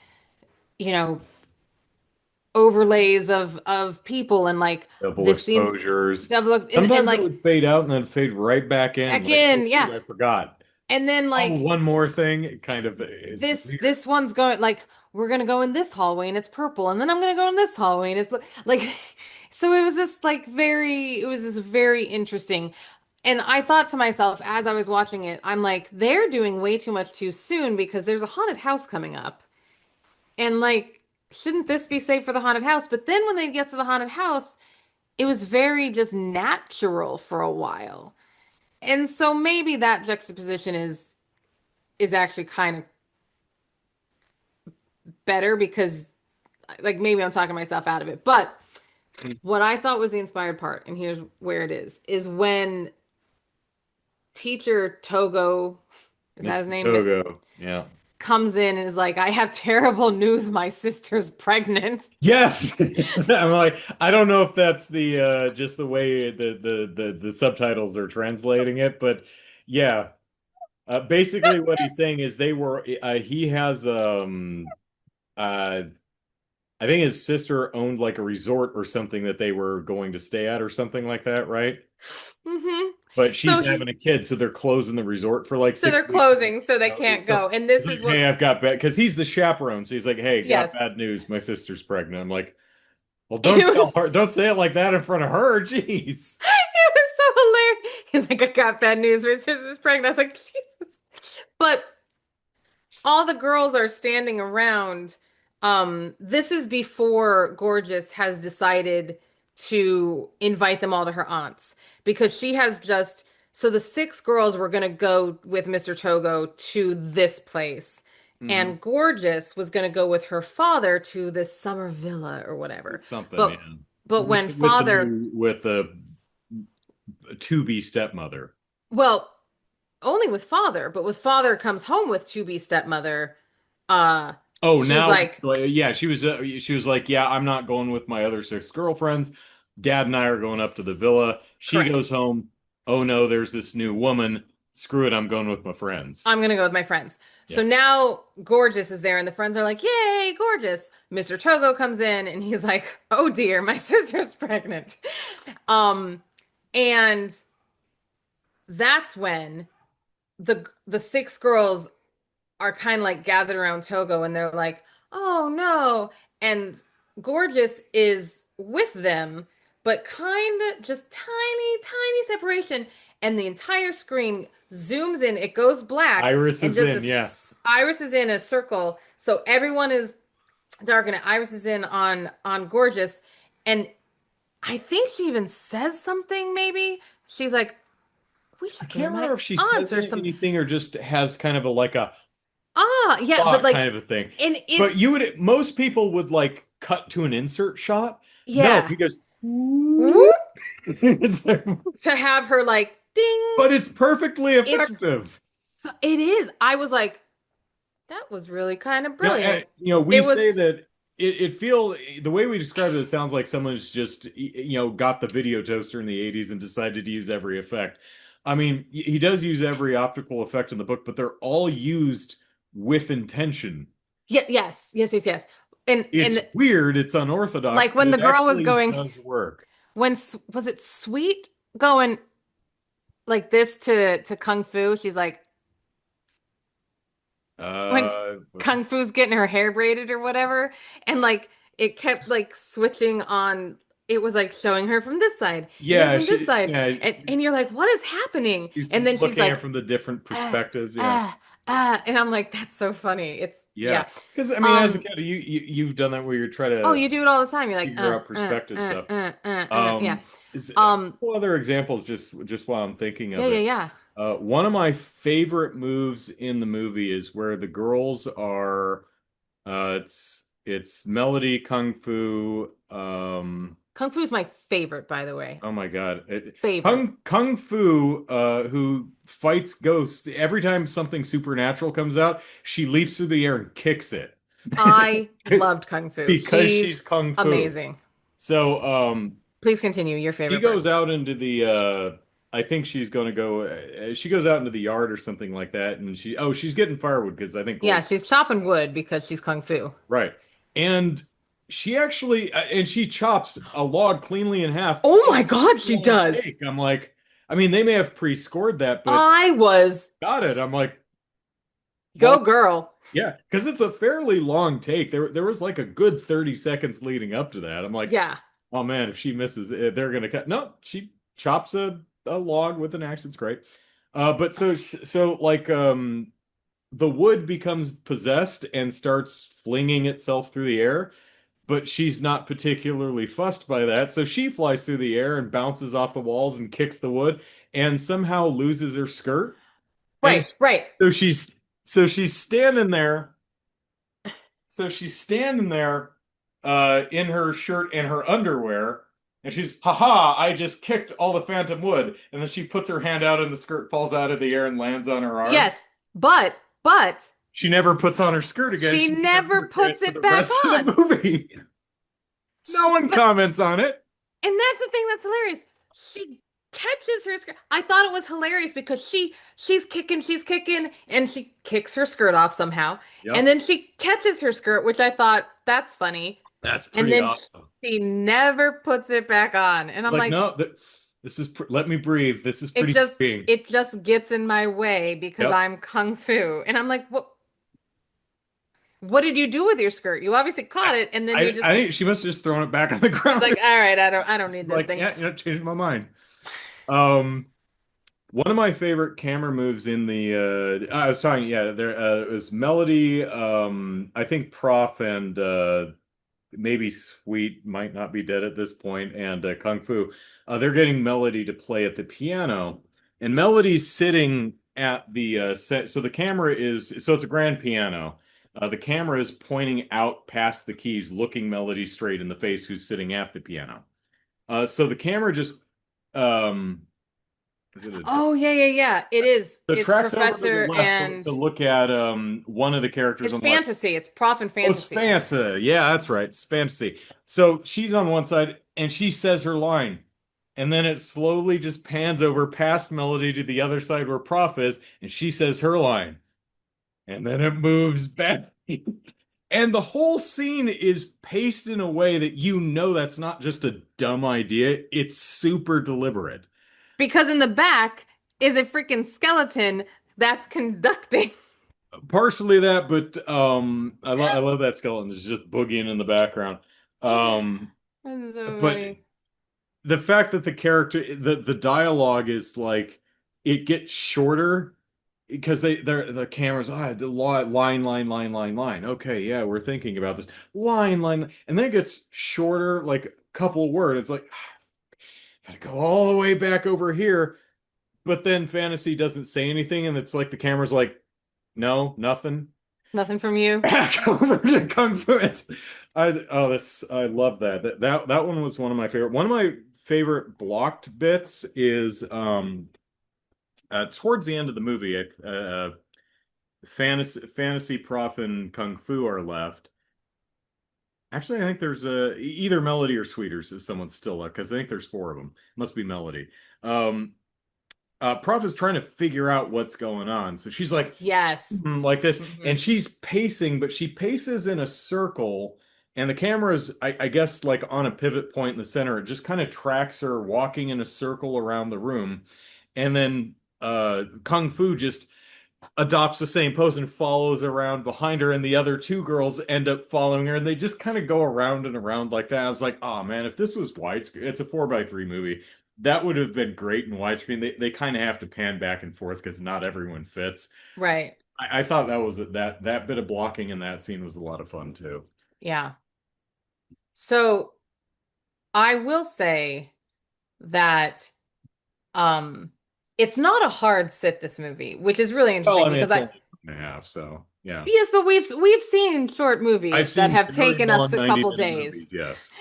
you know, overlays of people and like Double this scene's exposures. double and Sometimes it like would fade out and then fade right back in. back Like, oh in, shoot, yeah. I forgot. And then Oh, like one more thing. It kind of is weird. this one's going like we're gonna go in this hallway and it's purple, and then I'm gonna go in this hallway and it's like so it was just like it was just very interesting. And I thought to myself as I was watching it, I'm like, they're doing way too much too soon because there's a haunted house coming up. And like, shouldn't this be safe for the haunted house? But then when they get to the haunted house, it was very just natural for a while. And so maybe that juxtaposition is actually kind of better because like maybe I'm talking myself out of it. But what I thought was the inspired part, and here's where it is when teacher Togo, is that his Mr. name? Togo. Yeah. Comes in and is like, I have terrible news. My sister's pregnant. Yes. I'm like, I don't know if that's the just the way the subtitles are translating it, but yeah. Basically what he's saying is he has uh I think his sister owned like a resort or something that they were going to stay at or something like that, right? Hmm. But So she's having a kid, so they're closing the resort for like so they're 6 weeks. closing, so they So can't so go. And he's this is like, what, "Hey, I've got bad," because he's the chaperone. So he's like, "Hey, got yes. bad news. My sister's pregnant." I'm like, "Well, It don't tell was her. Don't say it like that in front of her. Jeez." it was so hilarious. He's like, I got bad news. My sister's pregnant. I was like, Jesus. But all the girls are standing around. This is before Gorgeous has decided to invite them all to her aunt's because she has just so the six girls were gonna go with Mr. Togo to this place. Hmm. And Gorgeous was gonna go with her father to this summer villa or whatever. It's something, yeah. But when With the father, new with the to be stepmother. well, only with father, but with father comes home with to be stepmother, uh, Oh, she's now like, yeah, she was like, "Yeah, I'm not going with my other six girlfriends. Dad and I are going up to the villa." She goes correct. home. "Oh no, there's this new woman. Screw it, I'm going with my friends." I'm gonna go with my friends. So Yeah. now Gorgeous is there, and the friends are like, "Yay, Gorgeous!" Mr. Togo comes in, and he's like, "Oh dear, my sister's pregnant." Um, and that's when the six girls are kind of like gathered around Togo, and they're like, "Oh no!" And Gorgeous is with them, but kind of just tiny, tiny separation, and the entire screen zooms in. It goes black, Iris and is just in, yeah. Iris is in a circle, so everyone is dark, and Iris is in on Gorgeous, and I think she even says something. Maybe she's like, "We I should go to can't my remember if she aunt's says or some." anything or just has kind of a like a Ah, yeah, but thought like, kind of a thing. and But it's you would most people would like cut to an insert shot. No, yeah. he goes, Whoop, it's like, to have her like ding. but it's perfectly It's effective. it is. I was like, that was really kind of brilliant. We It was say that it feel the way we described it, it sounds like someone's just got the video toaster in the 80s and decided to use every effect. I mean, he does use every optical effect in the book, but they're all used with intention. yeah, yes. And It's weird, it's unorthodox, like but when the it girl was actually going does work. when was it Sweet going like this to Kung Fu? She's like when Was it? Kung Fu's getting her hair braided or whatever, and like it kept like switching on. It was like showing her from this side and then Yeah, from this side, yeah, and you're like, what is happening? she's And then she's looking at it like, from the different ah, perspectives. Yeah. ah, and I'm like, that's so funny. It's Yeah. yeah. Because I mean, as a Um, kid, you've done that where you're trying oh, to you do it all the time. You're like, figure out perspective stuff. yeah. Is a Um, couple other examples just while I'm thinking yeah, of yeah, it. yeah. One of my favorite moves in the movie is where the girls are it's Melody Kung Fu. Kung Fu is my favorite, by the way. Oh my God. Favorite. Kung Fu, who fights ghosts, every time something supernatural comes out, she leaps through the air and kicks it. I loved Kung Fu. Because She's she's Kung Fu. amazing. So, Please continue. Your she favorite goes parts. out into the I think she's going to go she goes out into the yard or something like that and she's getting firewood because I think Yeah, Gordon. she's chopping wood because she's Kung Fu. Right. And she actually and she chops a log cleanly in half Oh in my a God, super she long does. take. I'm like, I mean, they may have pre-scored that, but I was got it. I'm like, go well, girl. yeah, because it's a fairly long take. There was like a good 30 seconds leading up to that. I'm like, Yeah. oh man, if she misses, they're gonna cut. No, she chops a log with an axe. It's great. But the wood becomes possessed and starts flinging itself through the air, but she's not particularly fussed by that. So she flies through the air and bounces off the walls and kicks the wood and somehow loses her skirt. And Right, right. so she's standing there. So she's standing there in her shirt and her underwear, and she's, haha, I just kicked all the phantom wood. And then she puts her hand out and the skirt falls out of the air and lands on her arm. Yes, but She never puts on her skirt again. she She becomes never her pants puts for it the back rest of the on. movie. No one But comments on it. and that's the thing that's hilarious. She catches her skirt. I thought it was hilarious because she's kicking, and she kicks her skirt off somehow. And Yep. then she catches her skirt, which I thought that's funny. That's And pretty then awesome. she never puts it back on. And It's I'm like, like, no, this is let me breathe. This is it pretty just freeing. it just gets in my way because Yep. I'm kung fu. And I'm like, what did you do with your skirt? You obviously caught it and then you I just think she must have just thrown it back on the she's ground. like, all right, I don't She's need this like, thing. yeah, changed my mind. Um, One of my favorite camera moves in the I was talking, yeah, there it was Melody, I think Prof and maybe Sweet might not be dead at this point, and Kung Fu. They're getting Melody to play at the piano, and Melody's sitting at the set. So the camera is so it's a grand piano. The camera is pointing out past the keys, looking Melody straight in the face, who's sitting at the piano. So the camera just is it a Oh yeah, yeah, yeah. It is. so it It's tracks over to the Professor left to and look at one of the characters it's on the left. fantasy. It's Prof and Oh, it's fantasy. Fanta. Yeah, that's right. It's fantasy. So she's on one side and she says her line. And then it slowly just pans over past Melody to the other side where Prof is, and she says her line. And then it moves back. And the whole scene is paced in a way that you know that's not just a dumb idea, it's super deliberate. Because in the back is a freaking skeleton that's conducting. Partially that, but I love that skeleton is just boogieing in the background. Um, That's so but funny. the fact that the dialogue is like it gets shorter because the cameras the line. Okay, yeah, we're thinking about this line, and then it gets shorter, like a couple of words. It's like gotta go all the way back over here, but then fantasy doesn't say anything, and it's like the camera's like, no, nothing. Nothing from you. Back over to Kung Fu. I love that. That one was one of my favorite. One of my favorite blocked bits is towards the end of the movie. Fantasy Prof and Kung Fu are left. Actually, I think there's either Melody or Sweeters if someone's still left because I think there's four of them. Must be Melody. Um, Prof is trying to figure out what's going on, so she's like, Yes. like this, Hmm. and she's pacing, but she paces in a circle, and the camera's, I guess, like on a pivot point in the center. It just kind of tracks her walking in a circle around the room, and then Kung Fu just adopts the same pose and follows around behind her, and the other two girls end up following her, and they just kind of go around and around like that. I was like, oh man, if this was widescreen, it's a 4:3 movie. That would have been great in widescreen. They kind of have to pan back and forth because not everyone fits. Right. I thought that was that bit of blocking in that scene was a lot of fun too. Yeah. So I will say that um it's not a hard sit this movie, which is really Well, interesting I mean, because it's I only 1.5, so yeah. yes, but we've seen short I've movies that seen have very taken us long a 90 couple minute days. movies, yes.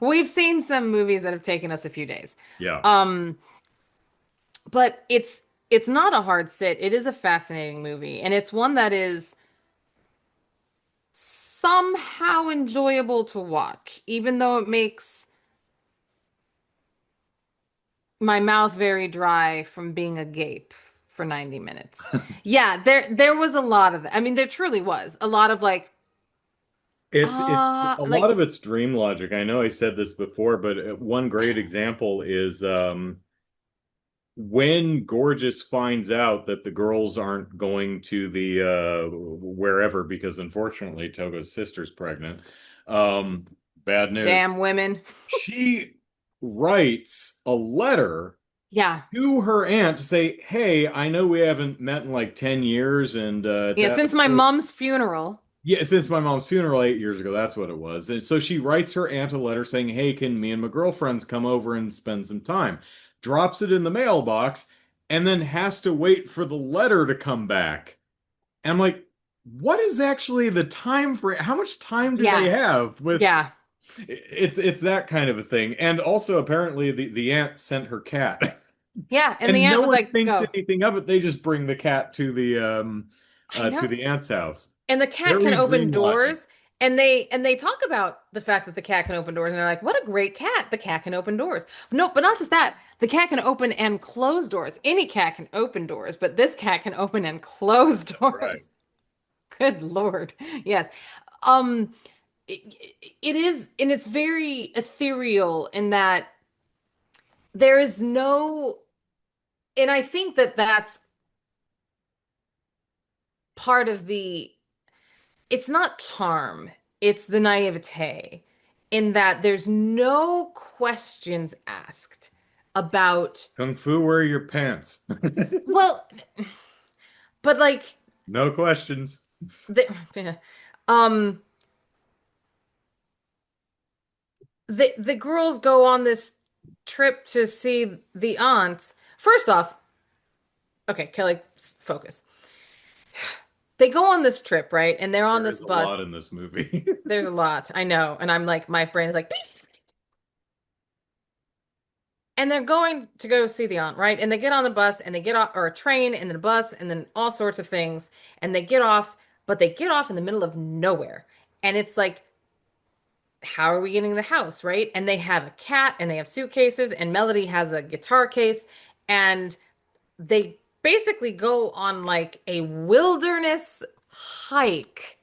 We've seen some movies that have taken us a few days. Yeah. Um, but it's not a hard sit. It is a fascinating movie, and it's one that is somehow enjoyable to watch, even though it makes my mouth very dry from being agape for 90 minutes. Yeah, there was a lot of that. I mean, there truly was a lot of It's a lot like of it's dream logic. I know I said this before, but one great example is when Gorgeous finds out that the girls aren't going to the wherever because unfortunately Togo's sister's pregnant. Um, Bad news. damn women. She writes a letter Yeah. to her aunt to say, "Hey, I know we haven't met in like 10 years and Yeah, since my mom's funeral. yeah, since my mom's funeral 8 years ago, that's what it was." And so she writes her aunt a letter saying, "Hey, can me and my girlfriends come over and spend some time?" Drops it in the mailbox and then has to wait for the letter to come back. And I'm like, what is actually the time for how much time do they Yeah. have with Yeah. it's that kind of a thing. And also apparently the aunt sent her cat. Yeah, and the And aunt no was one like, thinks "Go." anything of it. They just bring the cat I to know. the aunt's house. And the cat can Very open dream logic. doors, and they talk about the fact that the cat can open doors, and they're like, "What a great cat. The cat can open doors." No, but not just that. The cat can open and close doors. Any cat can open doors, but this cat can open and close Right. doors. Good Lord. Yes. Um it is, and it's very ethereal in that there is no, and I think that that's part of the, it's not charm, it's the naivete in that there's no questions asked about, Kung Fu, where are your pants? well, but like No questions. the um the girls go on this trip to see the aunts. First off, okay, Kelly, focus. They go on this trip, right? And they're on There this is a lot bus. in this movie. There's a lot, I know. And I'm like, my brain is like, and they're going to go see the aunt, right? And they get on the bus and they get off, or a train and then a bus and then all sorts of things. And they get off, but they get off in the middle of nowhere. And it's like, how are we getting the house, right? And they have a cat and they have suitcases, and Melody has a guitar case. And they basically go on like a wilderness hike,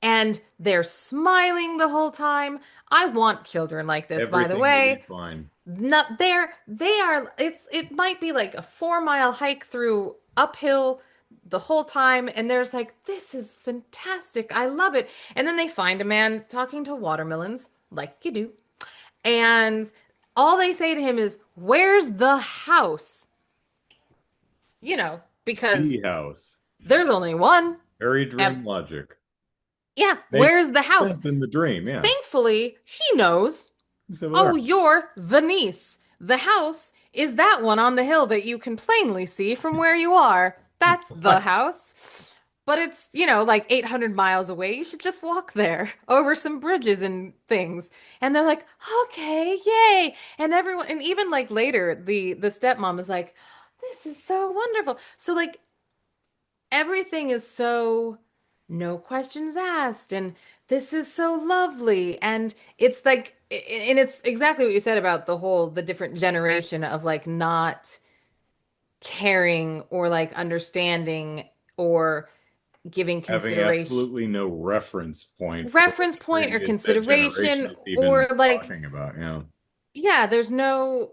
and they're smiling the whole time. I want children like this, by the Everything will be way. fine. Not there, they are, it might be like a 4 mile hike through uphill the whole time, and there's like, this is fantastic. I love it. And then they find a man talking to watermelons, like you do. And all they say to him is, "Where's the house?" You know, because The house. there's only one. Very And dream logic. yeah, Makes where's the house? sense in the dream, yeah. Thankfully, he knows. It's over Oh, there. you're the niece. The house is that one on the hill that you can plainly see from where you are. That's the What? house. But it's, like 800 miles away. You should just walk there over some bridges and things. And they're like, okay, yay. And everyone, and even like later, the stepmom is like, this is so wonderful. So like everything is so no questions asked, and this is so lovely. And it's like, and it's exactly what you said about the different generation of like not caring or like understanding or giving Having consideration, absolutely no reference point for what reference the point or previous that generation consideration, is even or like, talking about, yeah, there's no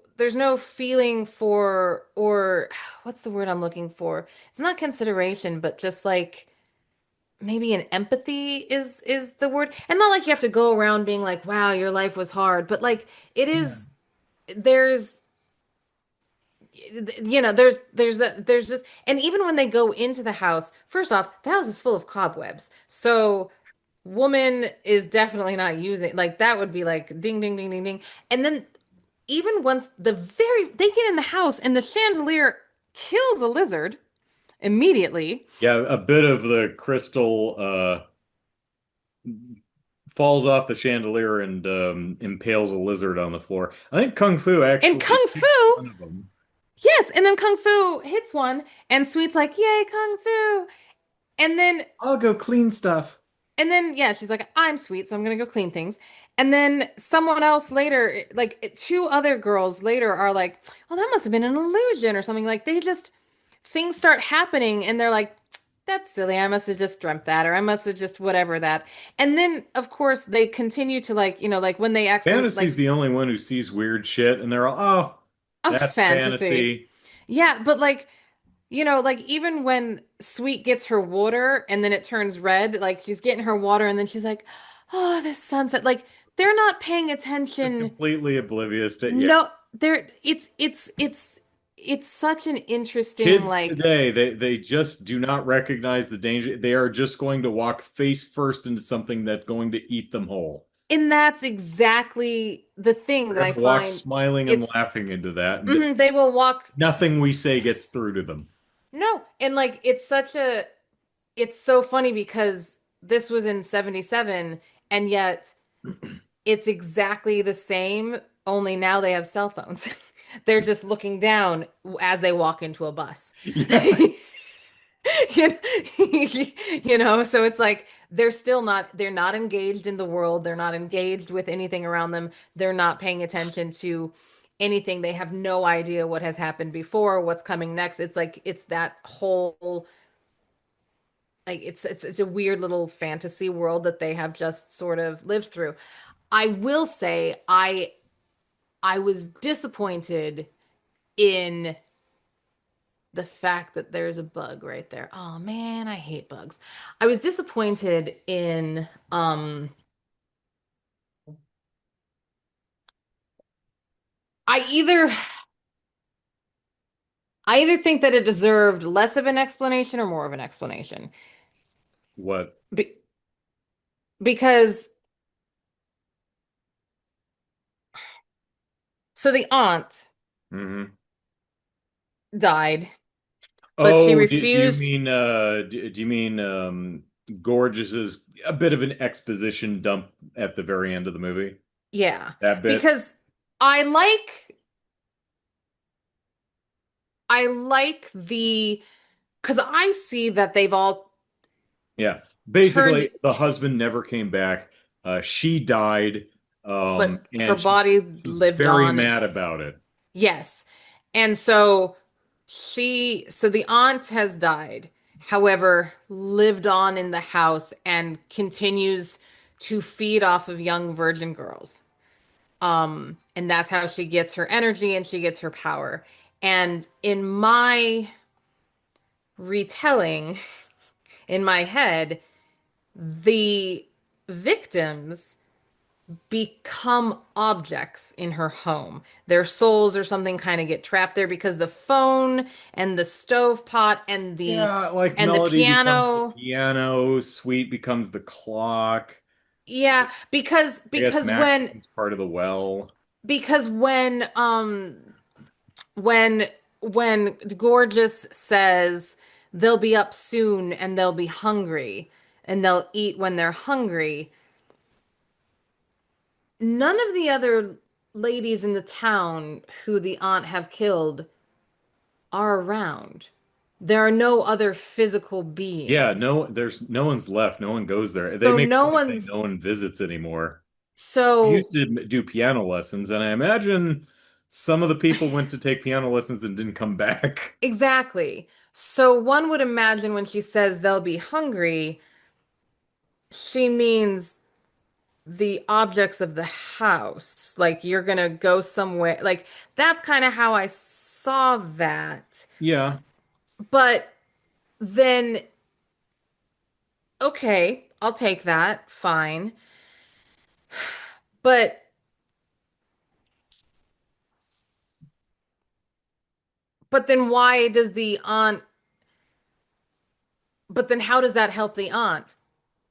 feeling for, or what's the word I'm looking for? It's not consideration, but just like maybe an empathy is the word. And not like you have to go around being like, wow, your life was hard, but like it Yeah. is, there's, there's this. And even when they go into the house, first off, the house is full of cobwebs, so woman is definitely not using, like, that would be like ding ding ding ding ding. And then even once they get in the house and the chandelier kills a lizard immediately. Yeah, a bit of the crystal falls off the chandelier and impales a lizard on the floor. I think Kung Fu And actually Kung hits Fu, one of them. yes, and then Kung Fu hits one, and Sweet's like, "Yay, Kung Fu!" And then, I'll go clean stuff. yeah, she's like, "I'm Sweet, so I'm gonna go clean things." And then someone else later, like two other girls later, are like, "Oh, that must have been an illusion or something." Like they just, things start happening, and they're like, "That's silly. I must have just dreamt that, or I must have just whatever that." And then, of course, they continue to like, like when they accident, Fantasy's like, the only one who sees weird shit, and they're all, oh, a that's fantasy. fantasy. Yeah, but like, like even when Sweet gets her water and then it turns red, like she's getting her water and then she's like, "Oh, this sunset." Like they're not paying They're attention. completely oblivious to, yeah. No, they're it's such an interesting, Kids like, today, they just do not recognize the danger. They are just going to walk face first into something that's going to eat them whole. and that's exactly the thing They're that going I to walk find. smiling and It's laughing into that, and mhm, they will walk. nothing we say gets through to them. No, and like it's so funny because this was in 77, and yet it's exactly the same, only now they have cell phones. They're just looking down as they walk into a bus. Yeah. You so it's like they're not engaged in the world. They're not engaged with anything around them. They're not paying attention to anything. They have no idea what has happened before, what's coming next. It's like it's that whole like it's a weird little fantasy world that they have just sort of lived through. I will say I was disappointed in the fact that there's a bug right there. Oh man, I hate bugs. I was disappointed in I either I either think that it deserved less of an explanation or more of an explanation. What? Be because so the aunt Hmm. died, but she Oh, do you refused. mean do you mean Gorgeous's a bit of an exposition dump at the very end of the movie? Yeah, That bit? because I like I like the because I see that they've all Yeah. turned, Basically, the husband never came back. She died, but her and body she's lived very on. mad about it. Yes. And so so the aunt has died, however, lived on in the house and continues to feed off of young virgin girls. And that's how she gets her energy and she gets her power. And in my retelling, in my head, the victims become objects in her home. Their souls or something kind of get trapped there because the phone and the stove pot Yeah, like and the Melody becomes the piano. piano, Sweet becomes the clock. Yeah, I guess because Mac becomes part of the well. because when when Gorgeous says they'll be up soon and they'll be hungry and they'll eat when they're hungry, none of the other ladies in the town who the aunt have killed are around. There are no other physical Yeah, beings. no, there's no one's left. No one goes there. They So make a no point saying one's no one visits anymore. I so used to do piano lessons, and I imagine some of the people went to take piano lessons and didn't come back. exactly. So one would imagine when she says they'll be hungry, she means the objects of the house. Like you're gonna go somewhere. Like that's kind of how I saw that. Yeah, But then, okay, I'll take that. Fine. But then why does the aunt but then how does that help the aunt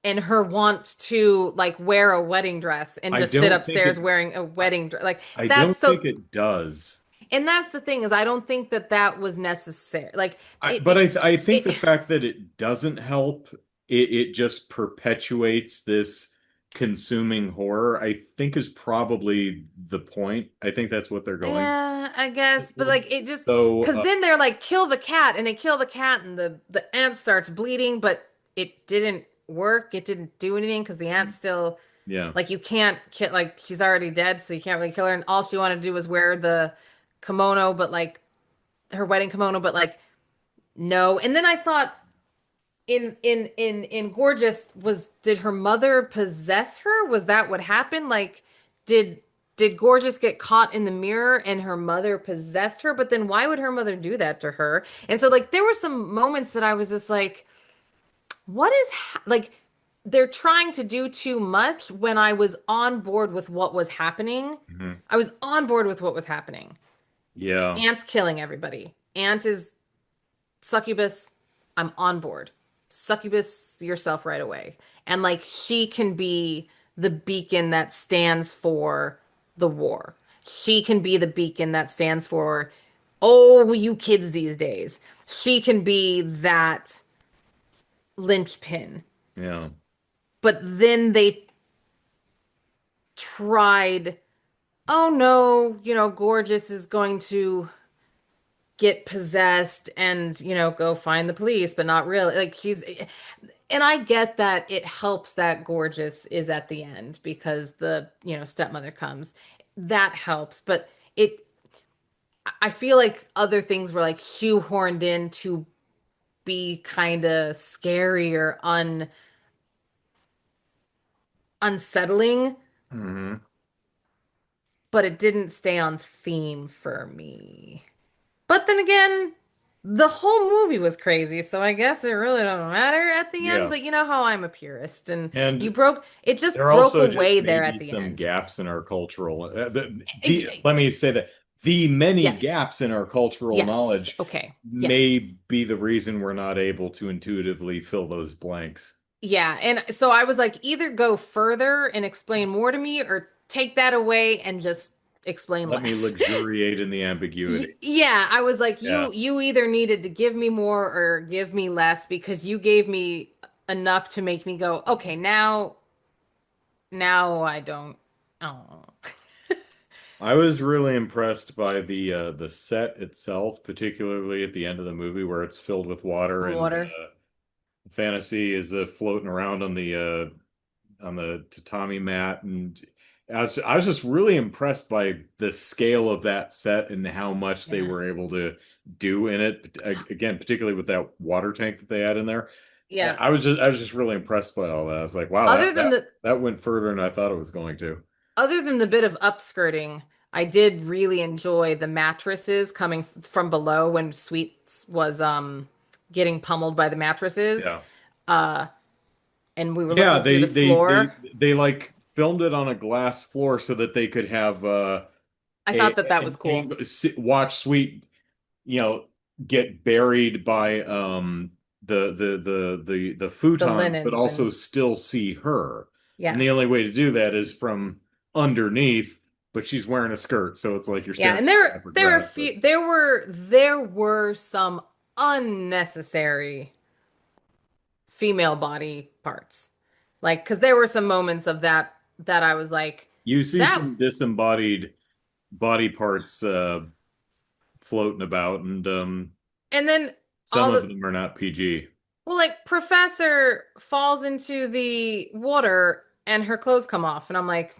and her want to like wear a wedding dress and I just sit don't think upstairs it. wearing a I, wedding dress? Like I that's don't so, think it does. and that's the thing is I don't think that that was necessary. Like But I think the it fact that it doesn't help, it just perpetuates this consuming horror, I think is probably the point. I think that's what they're going yeah, I guess, but for. like it just So, because then they're like kill the cat and they kill the cat and the ant starts bleeding, but it didn't work. It didn't do anything because the ant still yeah. like you can't kill like she's already dead, so you can't really kill her. And all she wanted to do was wear the kimono, but like her wedding kimono, but like no. And then I thought in Gorgeous was did her mother possess her? Was that what happened? Like did did Gorgeous get caught in the mirror and her mother possessed her? But then why would her mother do that to her? And so like there were some moments that I was just like, what is like they're trying to do too much when I was on board with what was happening. Mhm. I was on board with what was happening. Yeah. Ant's killing everybody. Ant is succubus, I'm on board. Succubus yourself right away. And like she can be the beacon that stands for the war. She can be the beacon that stands for, oh, you kids these days. She can be that linchpin. Yeah. But then they tried, oh no, Gorgeous is going to get possessed and, go find the police, but not really. Like and I get that it helps that Gorgeous is at the end because the, stepmother comes. That helps, but I feel like other things were like shoehorned in to be kind of scary or unsettling, Hmm. but it didn't stay on theme for me. But then again, the whole movie was crazy, so I guess it really doesn't matter at the end. Yeah. But you know how I'm a purist, and And it just there broke also away just there may at be the some end. gaps in our cultural, Eh, let me say that the many Yes. gaps in our cultural Yes. knowledge Okay. may Yes. be the reason we're not able to intuitively fill those blanks. Yeah. And so I was like, either go further and explain more to me or take that away and just explain Let me less. luxuriate in the ambiguity. Yeah, I was like, Yeah. you either needed to give me more or give me less because you gave me enough to make me go, okay, now I don't. Oh, I was really impressed by the set itself, particularly at the end of the movie where it's filled with water and water. fantasy is floating around on the tatami mat, and I was just really impressed by the scale of that set and how much they Yeah. were able to do in it. Again, particularly with that water tank that they had in there. Yeah. I was just really impressed by all that. I was like, wow, Other than the that went further than I thought it was going to. other than the bit of upskirting, I did really enjoy the mattresses coming from below when Sweets was getting pummeled by the mattresses. Yeah. Uh and we were Yeah, looking through the floor. they like filmed it on a glass floor so that they could have I thought that that was an cool. angle, watch Sweet, you know, get buried by the The futons, but linens also and still see her. And yeah. the only way to do that is from underneath, but she's wearing a skirt, so it's like you're Yeah, staring and through there were a glass. But few there were some unnecessary female body parts. Like, because there were some moments of that I was like, you see that, some disembodied body parts floating about, and and then some all of the, them are not PG. well, like, Professor falls into the water and her clothes come off, and I'm like,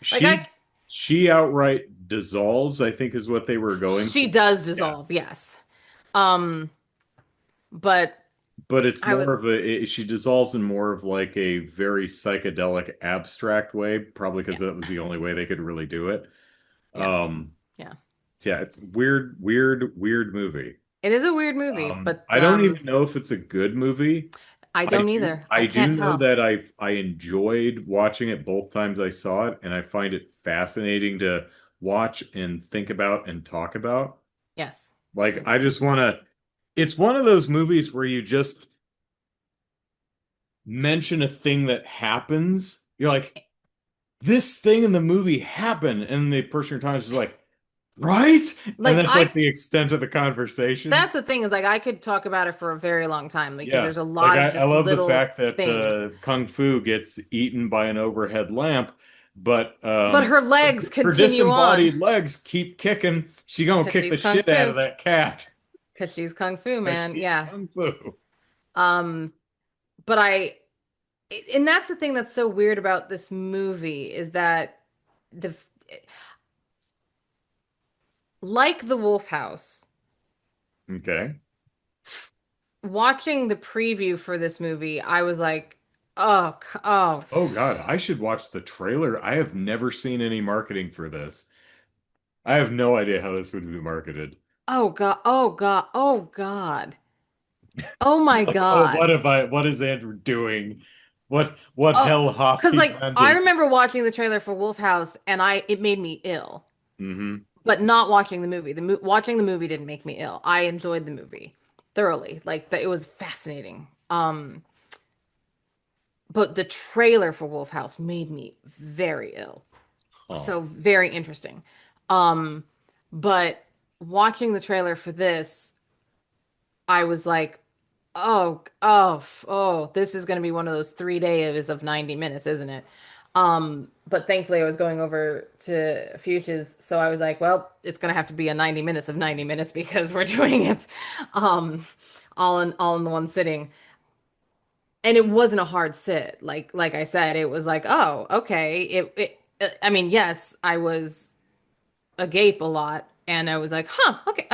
She outright dissolves, I think is what they were going she for. does Yeah. dissolve, yes. Um, but But it's I was, more of she dissolves in more of like a very psychedelic abstract way, probably because yeah, that was the only way they could really do it. yeah, Um, yeah. yeah, it's weird movie. It is a weird movie, but I don't even know if it's a good movie. I don't either. I I do can't know tell. that I enjoyed watching it both times I saw it, and I find it fascinating to watch and think about and talk about. Yes. Like I just want to it's one of those movies where you just mention a thing that happens. You're like, this thing in the movie happened, and the person you're talking to is like, right? And Like that's like the extent of the conversation. that's the thing is like I could talk about it for a very long time because Yeah. there's a Like lot of I just love the little fact that things. Kung Fu gets eaten by an overhead lamp, but But her legs her continue on disembodied legs keep kicking. She gonna because kick she's the Kung shit out Fu. of that cat. Because she's Kung Fu, Because man. she's Yeah. Kung Fu. Um, but and that's the thing that's so weird about this movie is that the like the Wolf House, Okay. watching the preview for this movie, I was like, oh, oh, Oh God, I should watch the trailer. I have never seen any marketing for this. I have no idea how this would be marketed. oh God, oh God, oh God, oh my Like, oh, God. what is Andrew doing? What Oh, hell hath because he like I planted? remember watching the trailer for Wolf House and it made me ill. Hmm. But not watching the movie. Watching the movie didn't make me ill. I enjoyed the movie thoroughly. It was fascinating. But the trailer for Wolf House made me very ill. Huh. So very interesting. Um, but watching the trailer for this, I was like, oh, this is going to be one of those 3 days of 90 minutes, isn't it? But thankfully I was going over to Fuchsia's, so I was like, well, it's going to have to be a 90 minutes of 90 minutes because we're doing it um all in the one sitting. And it wasn't a hard sit. Like I said, it was like, oh, okay. I mean, yes, I was agape a lot and I was like, huh, okay.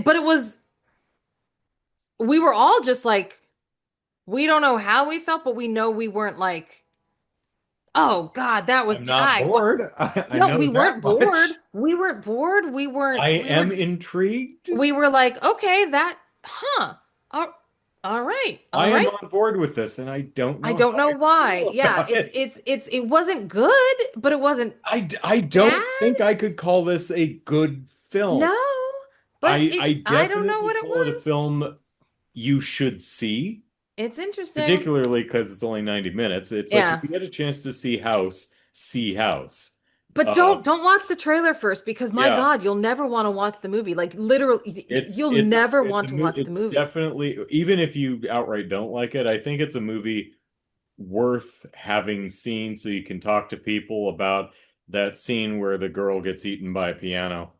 But it was we were all just like, we don't know how we felt, but we know we weren't like, oh God, that was I'm not what? bored. I No, know we that weren't bored. much. We weren't bored. I am intrigued. We were like, okay, huh. All, all right. I All am right. on board with this, and I don't I know don't how know I why. feel Yeah, about it. it wasn't good, but it wasn't I bad. don't think I could call this a good film. No, but I I don't know definitely what it call it a was. film you should see, It's interesting. particularly because it's only 90 minutes. It's like if Yeah. you get a chance to see House, see House. But Um, don't watch the trailer first because my yeah, God, you'll never want to watch the movie. Like literally, you'll never want to watch the it's movie. definitely, even if you outright don't like it, I think it's a movie worth having seen so you can talk to people about that scene where the girl gets eaten by a piano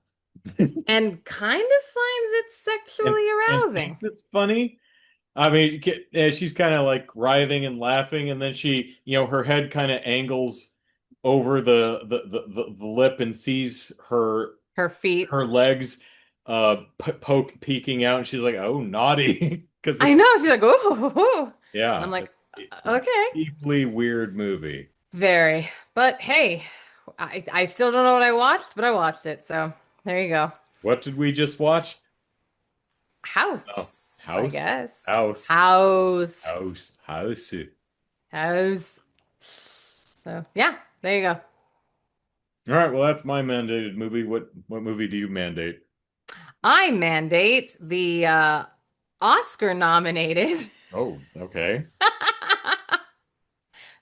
And kind of finds it and sexually arousing. thinks it's funny. I mean, she's kind of like writhing and laughing, and then she, her head kind of angles over the lip and sees Her feet. her legs peeking out, and she's like, "Oh, naughty," because I know. She's like, oh, and I'm yeah, like, okay, deeply weird movie. very. But hey, I still don't know what I watched, but I watched it. So there you go. What did we just watch? Oh, House, I House, guess. House, House, House. house. So yeah, there you go. All right, well, that's my mandated movie. What movie do you mandate? I mandate the Oscar nominated Oh, okay.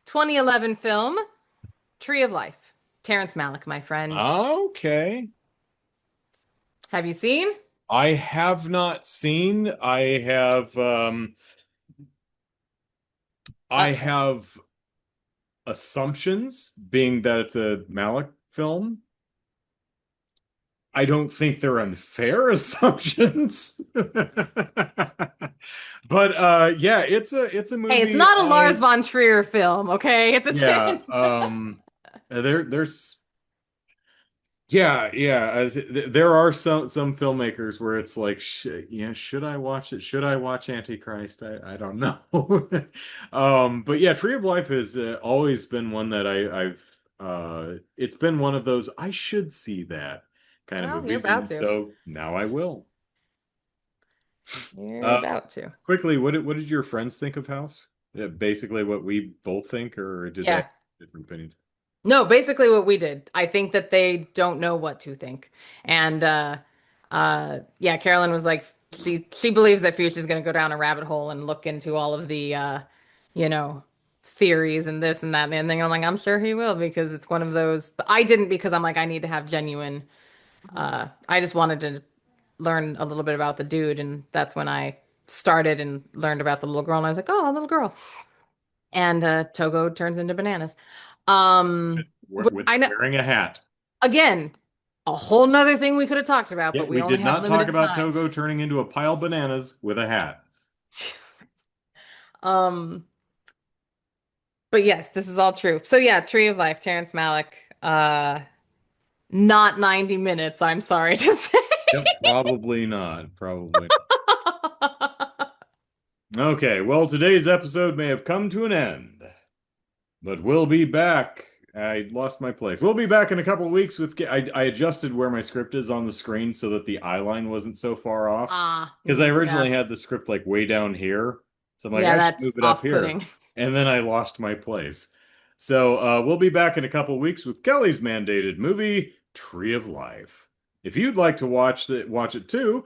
2011 film Tree of Life. Terrence Malick, my friend. Okay. Have you seen? I have not seen. Uh, I have assumptions, being that it's a Malick film. I don't think they're unfair assumptions. But yeah, it's a hey, it's movie not a Lars I von Trier film, okay? It's a yeah, Terrence. there's yeah, yeah. There are some filmmakers where it's like, should I watch it? Should I watch Antichrist? I don't know. But yeah, Tree of Life has always been one that I've it's been one of those I should see that kind of Well, you're movies, about and to. so now I will. You're Uh, about to. Quickly, what did your friends think of House? Yeah, basically what we both think, or did they have Yeah. different opinions? No, basically what we did. I think that they don't know what to think. And yeah, Carolyn was like she believes that Fuchsia's gonna go down a rabbit hole and look into all of the you know, theories and this and that and then I'm like, I'm sure he will because it's one of those. But I didn't because I'm like, I need to have genuine I just wanted to learn a little bit about the dude, and that's when I started and learned about the little girl, and I was like, oh, a little girl. And Togo turns into bananas. With I know wearing a hat. again, a whole nother thing we could have talked about, Yeah, but we we only did have not talk limited about time. Togo turning into a pile of bananas with a hat. Um, but yes, this is all true. So yeah, Tree of Life, Terrence Malick. Not 90 minutes, I'm sorry to say. Yep, probably not. Probably. Okay, well, today's episode may have come to an end, but we'll be back. I lost my place. We'll be back in a couple of weeks with. I adjusted where my script is on the screen so that the eye line wasn't so far off. Because I Yeah. originally had the script like way down here. So I'm like, Yeah, I should move that's it up here. off-putting. And then I lost my place. So we'll be back in a couple of weeks with Kelly's mandated movie, Tree of Life. If you'd like to watch it too,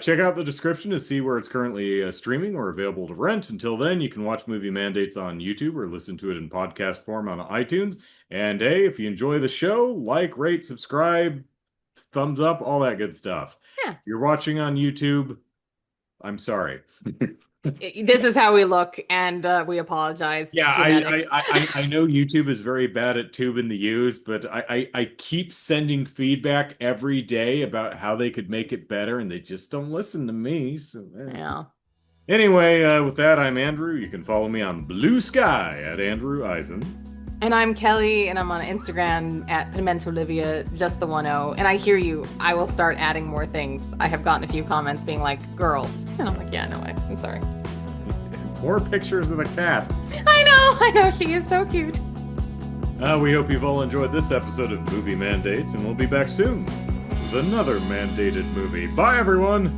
check out the description to see where it's currently streaming or available to rent. Until then, you can watch Movie Mandates on YouTube or listen to it in podcast form on iTunes. And hey, if you enjoy the show, like, rate, subscribe, thumbs up, all that good stuff. Yeah. If you're watching on YouTube, I'm sorry. This is how we look, and we apologize. It's Yeah, genetics. I know YouTube is very bad at tubing the U's, but I keep sending feedback every day about how they could make it better, and they just don't listen to me. So Yeah. anyway, with that, I'm Andrew. You can follow me on Blue Sky at Andrew Eisen. And I'm Kelly, and I'm on Instagram at PimentoLivia, just the 10. And I hear you. I will start adding more things. I have gotten a few comments being like, girl. And I'm like, yeah, no way. I'm sorry. More pictures of the cat. I know. She is so cute. We hope you've all enjoyed this episode of Movie Mandates, and we'll be back soon with another mandated movie. Bye, everyone!